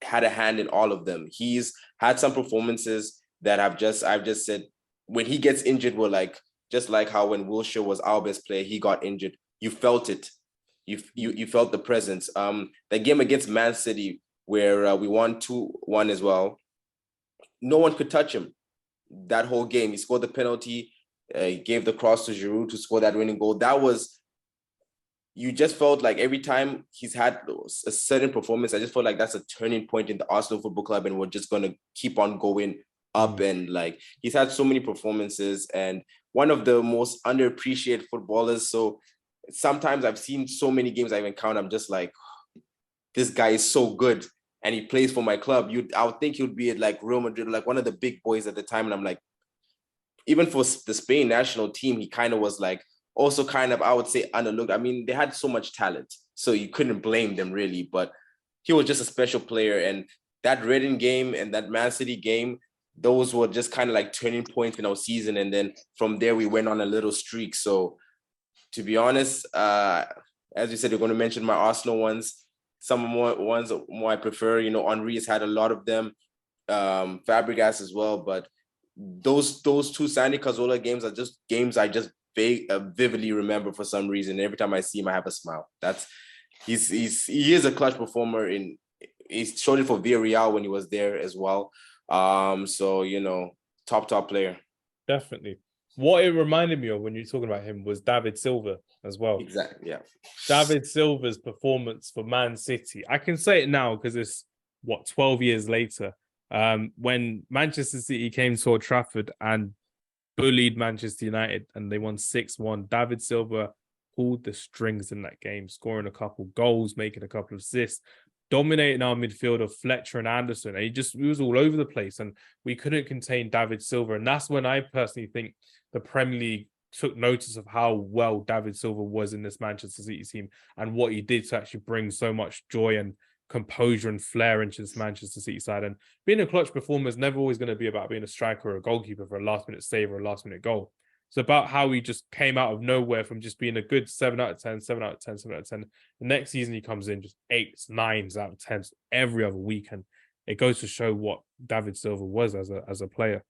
had a hand in all of them. He's had some performances that I've just said, when he gets injured, we're like, just like how when Wilshere was our best player, he got injured. You felt it. You felt the presence. The game against Man City, where we won 2-1 as well, no one could touch him that whole game. He scored the penalty, he gave the cross to Giroud to score that winning goal. You just felt like every time he's had a certain performance, I just felt like that's a turning point in the Arsenal Football Club, and we're just going to keep on going up. And like, he's had so many performances, and one of the most underappreciated footballers. So sometimes I've seen so many games I've encountered, I'm just like, this guy is so good, and he plays for my club. I would think he would be at like Real Madrid, like one of the big boys at the time. And I'm like, even for the Spain national team, he kind of was like, also kind of, I would say, underlooked. I mean, they had so much talent, so you couldn't blame them really, but he was just a special player. And that Reading game and that Man City game, those were just kind of like turning points in our season. And then from there, we went on a little streak. So to be honest, as you said, you're going to mention my Arsenal ones. Some more ones more I prefer. You know, Henry has had a lot of them. Fabregas as well, but those two Santi Carzorla games are just games I just vividly remember for some reason. Every time I see him, I have a smile. He is a clutch performer. He's showed it for Villarreal when he was there as well. So you know, top player. Definitely. What it reminded me of when you're talking about him was David Silva as well. Exactly. Yeah. David Silva's performance for Man City. I can say it now because it's 12 years later. When Manchester City came to Old Trafford and bullied Manchester United and they won 6-1, David Silva pulled the strings in that game, scoring a couple goals, making a couple of assists, dominating our midfield of Fletcher and Anderson. And he was all over the place and we couldn't contain David Silva. And that's when I personally think the Premier League took notice of how well David Silva was in this Manchester City team and what he did to actually bring so much joy and composure and flair into this Manchester City side. And being a clutch performer is never always going to be about being a striker or a goalkeeper for a last-minute save or a last-minute goal. It's about how he just came out of nowhere from just being a good 7 out of 10, 7 out of 10, 7 out of 10. The next season he comes in just 8s, 9s out of 10s every other week. And it goes to show what David Silva was as a player.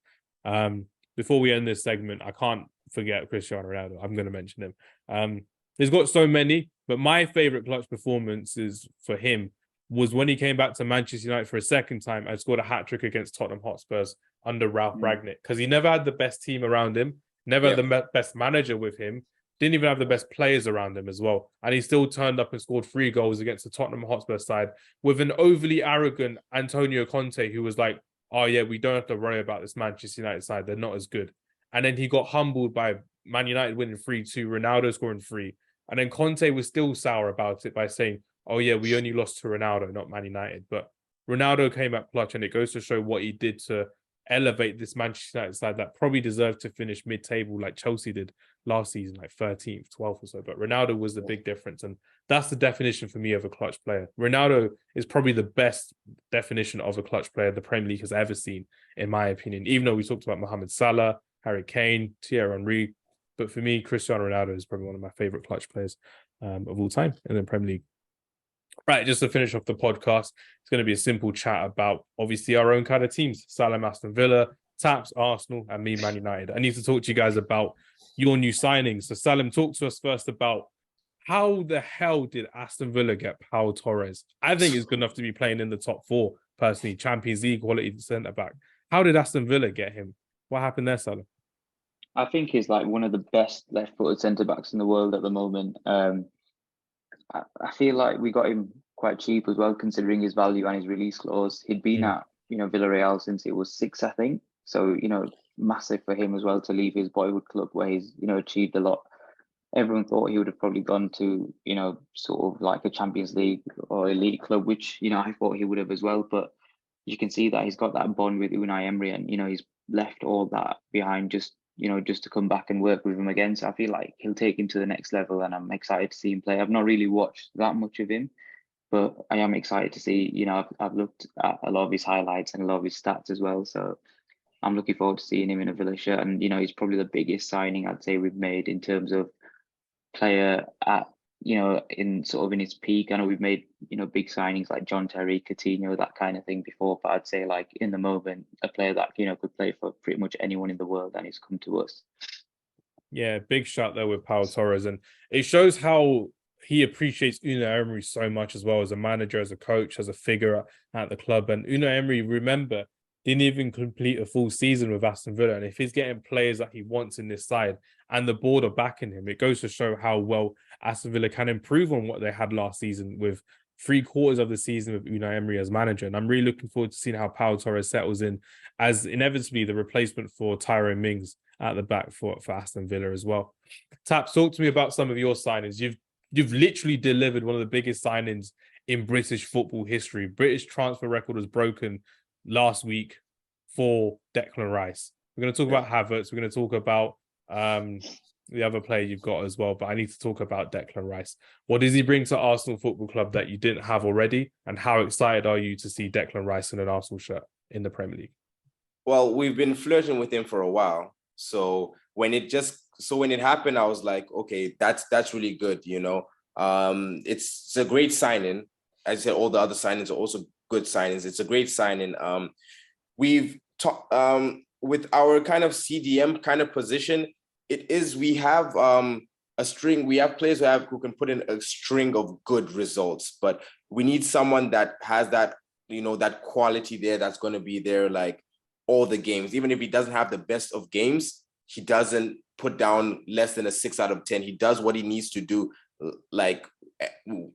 Before we end this segment, I can't forget Cristiano Ronaldo. I'm going to mention him. He's got so many, but my favorite clutch performances for him was when he came back to Manchester United for a second time and scored a hat-trick against Tottenham Hotspurs under Ralph Rangnick, because he never had the best team around him, never had the best manager with him, didn't even have the best players around him as well. And he still turned up and scored 3 goals against the Tottenham Hotspur side with an overly arrogant Antonio Conte, who was like, oh yeah, we don't have to worry about this Manchester United side. They're not as good. And then he got humbled by Man United winning 3-2, Ronaldo scoring 3. And then Conte was still sour about it by saying, oh yeah, we only lost to Ronaldo, not Man United. But Ronaldo came up clutch, and it goes to show what he did to elevate this Manchester United side that probably deserved to finish mid-table like Chelsea did last season, like 13th, 12th or so. But Ronaldo was the big difference. And that's the definition for me of a clutch player. Ronaldo is probably the best definition of a clutch player the Premier League has ever seen, in my opinion. Even though we talked about Mohamed Salah, Harry Kane, Thierry Henry, but for me, Cristiano Ronaldo is probably one of my favorite clutch players of all time in the Premier League. Right, just to finish off the podcast, it's going to be a simple chat about obviously our own kind of teams: Salah, Aston Villa, Taps, Arsenal, and me, Man United. I need to talk to you guys about your new signings. So Salim, talk to us first about how the hell did Aston Villa get Pau Torres? I think he's good enough to be playing in the top 4, personally, Champions League quality centre-back. How did Aston Villa get him? What happened there, Salim? I think he's like one of the best left-footed centre-backs in the world at the moment. I feel like we got him quite cheap as well, considering his value and his release clause. He'd been at, Villarreal since he was 6, I think. So, massive for him as well to leave his boyhood club where he's, achieved a lot. Everyone thought he would have probably gone to, sort of like a Champions League or elite club, which, I thought he would have as well. But you can see that he's got that bond with Unai Emery and, he's left all that behind just to come back and work with him again. So I feel like he'll take him to the next level and I'm excited to see him play. I've not really watched that much of him, but I am excited to see, I've looked at a lot of his highlights and a lot of his stats as well. So I'm looking forward to seeing him in a Villa shirt. And, he's probably the biggest signing I'd say we've made in terms of player at, in sort of in his peak. I know we've made, big signings like John Terry, Coutinho, that kind of thing before, but I'd say like in the moment, a player that, could play for pretty much anyone in the world and he's come to us. Yeah, big shot there with Pau Torres. And it shows how he appreciates Unai Emery so much as well as a manager, as a coach, as a figure at the club. And Unai Emery, remember, didn't even complete a full season with Aston Villa. And if he's getting players that he wants in this side and the board are backing him, it goes to show how well Aston Villa can improve on what they had last season with 3/4 of the season with Unai Emery as manager. And I'm really looking forward to seeing how Pau Torres settles in as inevitably the replacement for Tyrone Mings at the back for Aston Villa as well. Taps, talk to me about some of your signings. You've literally delivered one of the biggest signings in British football history. British transfer record was broken last week for Declan Rice. We're going to talk about Havertz. We're going to talk about the other player you've got as well, but I need to talk about Declan Rice. What does he bring to Arsenal Football Club that you didn't have already? And how excited are you to see Declan Rice in an Arsenal shirt in the Premier League? Well, we've been flirting with him for a while. So when it just so when it happened, I was like, okay, that's really good, you know. It's a great signing. As I said, all the other signings are also good signings. It's a great signing. We've talked with our kind of CDM kind of position. We have a string. We have players who can put in a string of good results, but we need someone that has that, you know, that quality there, that's going to be there like all the games. Even if he doesn't have the best of games, he doesn't put down less than a 6 out of 10. He does what he needs to do, like,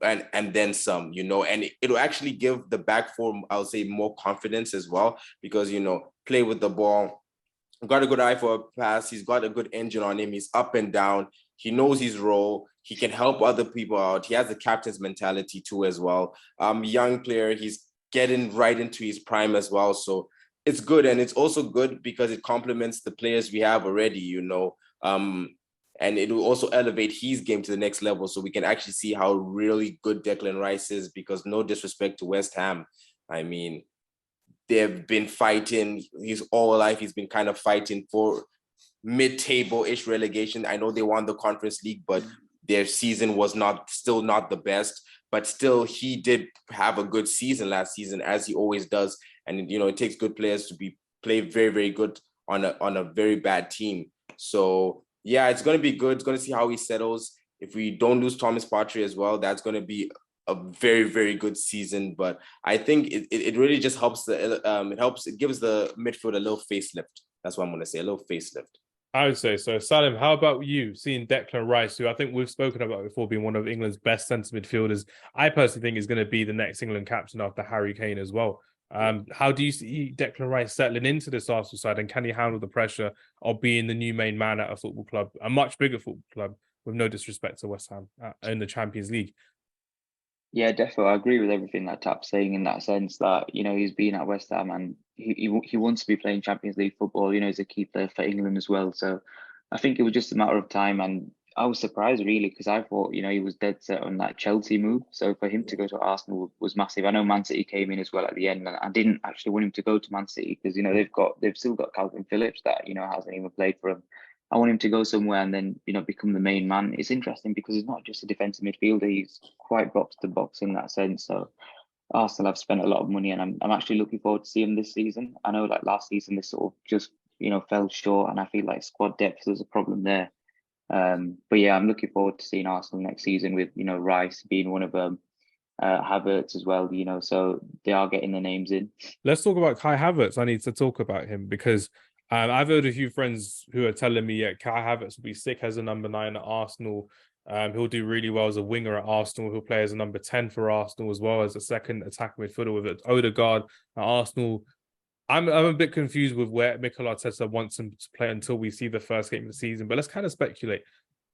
and then some, you know, and it'll actually give the back four, I'll say, more confidence as well, because, you know, play with the ball, got a good eye for a pass. He's got a good engine on him. He's up and down. He knows his role. He can help other people out. He has the captain's mentality too as well. Young player. He's getting right into his prime as well. So it's good. And it's also good because it complements the players we have already, you know. And it will also elevate his game to the next level. So we can actually see how really good Declan Rice is, because no disrespect to West Ham. I mean, they've been fighting his whole life. He's been kind of fighting for mid-table-ish relegation. I know they won the Conference League, but their season was still not the best. But still, he did have a good season last season, as he always does. And, you know, it takes good players to play very, very good on a very bad team. So, yeah, it's going to be good. It's going to see how he settles. If we don't lose Thomas Partey as well, that's going to be a very, very good season. But I think it really just helps it gives the midfield a little facelift. That's what I'm going to say, a little facelift. I would say so. Salim, how about you, seeing Declan Rice, who I think we've spoken about before being one of England's best centre midfielders? I personally think is going to be the next England captain after Harry Kane as well. How do you see Declan Rice settling into this Arsenal side, and can he handle the pressure of being the new main man at a football club, a much bigger football club, with no disrespect to West Ham, in the Champions League? Yeah, definitely. I agree with everything that Tap's saying, in that sense that, you know, he's been at West Ham and he wants to be playing Champions League football. You know, he's a key player for England as well. So I think it was just a matter of time. And I was surprised, really, because I thought, you know, he was dead set on that Chelsea move. So for him to go to Arsenal was massive. I know Man City came in as well at the end, and I didn't actually want him to go to Man City because, you know, they've still got Calvin Phillips that, you know, hasn't even played for him. I want him to go somewhere and then, you know, become the main man. It's interesting because he's not just a defensive midfielder. He's quite box to box in that sense. So Arsenal have spent a lot of money, and I'm actually looking forward to seeing him this season. I know, like, last season, they sort of just, you know, fell short, and I feel like squad depth was a problem there. But yeah, I'm looking forward to seeing Arsenal next season with, you know, Rice being one of them, Havertz as well, you know, so they are getting the names in. Let's talk about Kai Havertz. I need to talk about him because I've heard a few friends who are telling me, yeah, Kai Havertz will be sick as a number 9 at Arsenal. He'll do really well as a winger at Arsenal. He'll play as a number 10 for Arsenal, as well as a second attacking midfielder with Odegaard at Arsenal. I'm a bit confused with where Mikel Arteta wants him to play until we see the first game of the season. But let's kind of speculate.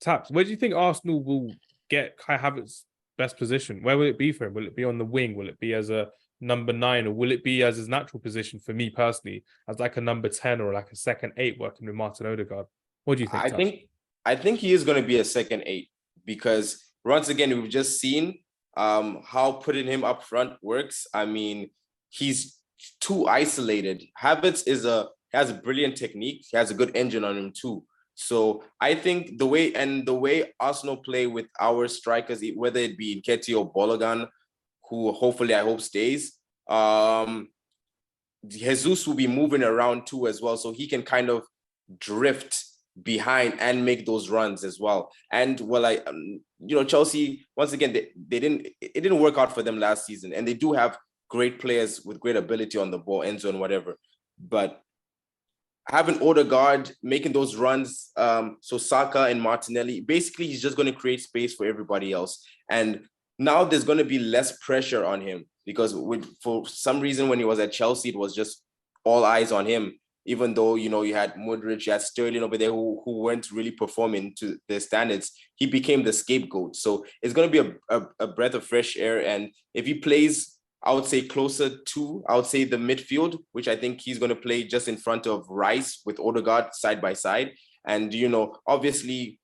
Taps, where do you think Arsenal will get Kai Havertz's best position? Where will it be for him? Will it be on the wing? Will it be as a number 9, or will it be as his natural position, for me personally, as like a number 10 or like a second 8 working with Martin Odegaard? What do you think? I think he is going to be a second 8, because once again, we've just seen how putting him up front works. I mean, he's too isolated. Havertz has a brilliant technique. He has a good engine on him too. So I think the way Arsenal play with our strikers, whether it be Nketiah or Balogun, who hopefully I hope stays, Jesus will be moving around too as well, so he can kind of drift behind and make those runs as well. And Chelsea, once again, it didn't work out for them last season, and they do have great players with great ability on the ball, end zone, whatever. But having Odegaard making those runs, so Saka and Martinelli, basically he's just going to create space for everybody else. And now there's going to be less pressure on him, because for some reason when he was at Chelsea, it was just all eyes on him. Even though, you had Modric, you had Sterling over there who weren't really performing to their standards, he became the scapegoat. So it's going to be a breath of fresh air. And if he plays, I would say closer to, the midfield, which I think he's going to play just in front of Rice with Odegaard side by side. And, obviously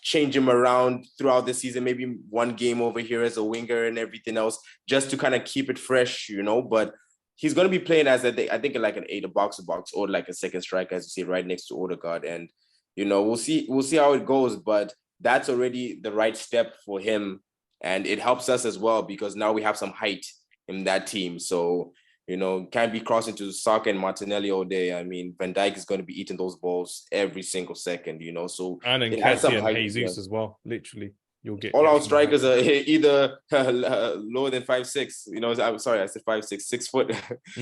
change him around throughout the season, maybe one game over here as a winger and everything else, just to kind of keep it fresh, but he's going to be playing as I think like an 8, a box, or like a second striker, as you say, right next to Odegaard. And we'll see how it goes, but that's already the right step for him. And it helps us as well because now we have some height in that team. So, can't be crossing to Saka and Martinelli all day. I mean, Van Dijk is going to be eating those balls every single second, so And it has some height. Jesus as well. Literally, you'll get all our strikers are either lower than 5'6". I'm sorry, I said 5'6", 6 foot.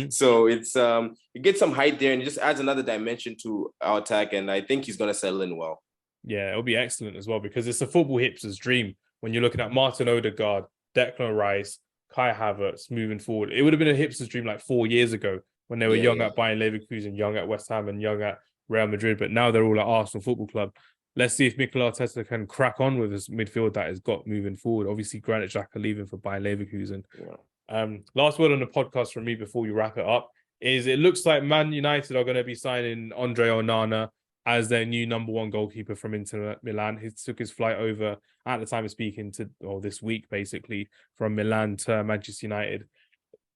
So it's you get some height there, and it just adds another dimension to our attack. And I think he's going to settle in well. Yeah, it'll be excellent as well because it's a football hipster's dream when you're looking at Martin Odegaard, Declan Rice, Kai Havertz moving forward. It would have been a hipster's dream like 4 years ago when they were young at Bayern Leverkusen, young at West Ham, and young at Real Madrid. But now they're all at Arsenal Football Club. Let's see if Mikel Arteta can crack on with his midfield that has got moving forward. Obviously, Granit Xhaka leaving for Bayern Leverkusen. Yeah. Last word on the podcast from me before you wrap it up is it looks like Man United are going to be signing Andre Onana as their new number one goalkeeper from Inter Milan. He took his flight over at the time of speaking this week, basically, from Milan to Manchester United.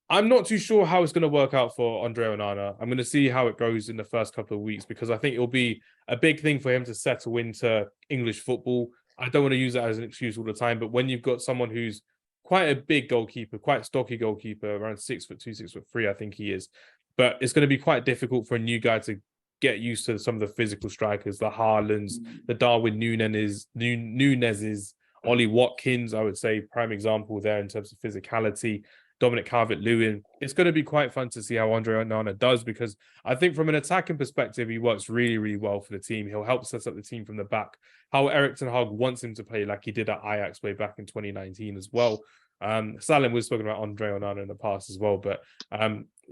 I'm not too sure how it's going to work out for Andre Onana. I'm going to see how it goes in the first couple of weeks because I think it'll be a big thing for him to settle into English football. I don't want to use that as an excuse all the time, but when you've got someone who's quite a big goalkeeper, quite a stocky goalkeeper, around 6'2", 6'3", I think he is, but it's going to be quite difficult for a new guy to get used to some of the physical strikers, the Haalands, the Darwin Nunez's, Ollie Watkins, I would say, prime example there in terms of physicality. Dominic Calvert-Lewin. It's going to be quite fun to see how Andre Onana does because I think from an attacking perspective, he works really, really well for the team. He'll help set up the team from the back. How Erik ten Hag wants him to play like he did at Ajax way back in 2019 as well. Salim, we've spoken about Andre Onana in the past as well, but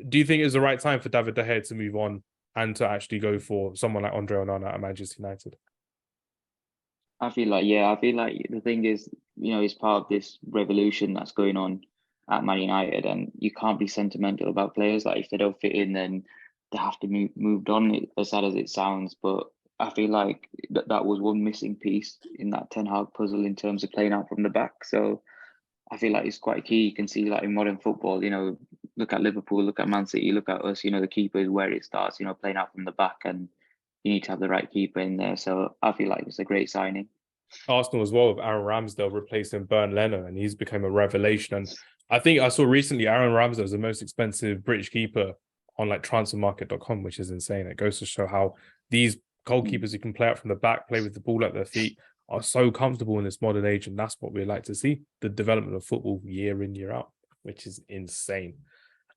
do you think it was the right time for David De Gea to move on and to actually go for someone like Andre Onana at Manchester United? I feel like the thing is, he's part of this revolution that's going on at Man United, and you can't be sentimental about players. Like if they don't fit in, then they have to be moved on. As sad as it sounds, but I feel like that was one missing piece in that Ten Hag puzzle in terms of playing out from the back. So I feel like it's quite key. You can see like in modern football, look at Liverpool, look at Man City, look at us. The keeper is where it starts. Playing out from the back, and you need to have the right keeper in there. So I feel like it's a great signing. Arsenal as well with Aaron Ramsdale replacing Bernd Leno, and he's become a revelation. And I think I saw recently Aaron Ramsdale is the most expensive British keeper on like transfermarket.com, which is insane. It goes to show how these goalkeepers who can play out from the back, play with the ball at their feet, are so comfortable in this modern age. And that's what we like to see, the development of football year in, year out, which is insane.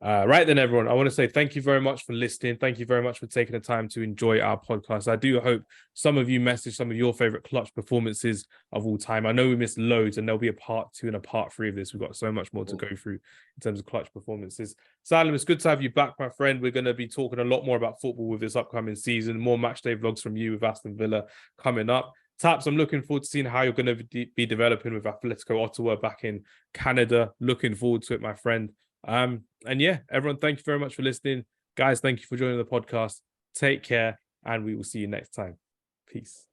Right then, everyone, I want to say thank you very much for listening. Thank you very much for taking the time to enjoy our podcast. I do hope some of you message some of your favorite clutch performances of all time. I know we missed loads, and there'll be a part 2 and a part 3 of this. We've got so much more to go through in terms of clutch performances. Salim, it's good to have you back, my friend. We're going to be talking a lot more about football with this upcoming season. More matchday vlogs from you with Aston Villa coming up. Taps, I'm looking forward to seeing how you're going to be developing with Atletico Ottawa back in Canada. Looking forward to it, my friend. And yeah, everyone, thank you very much for listening. Guys, thank you for joining the podcast. Take care, and we will see you next time. Peace.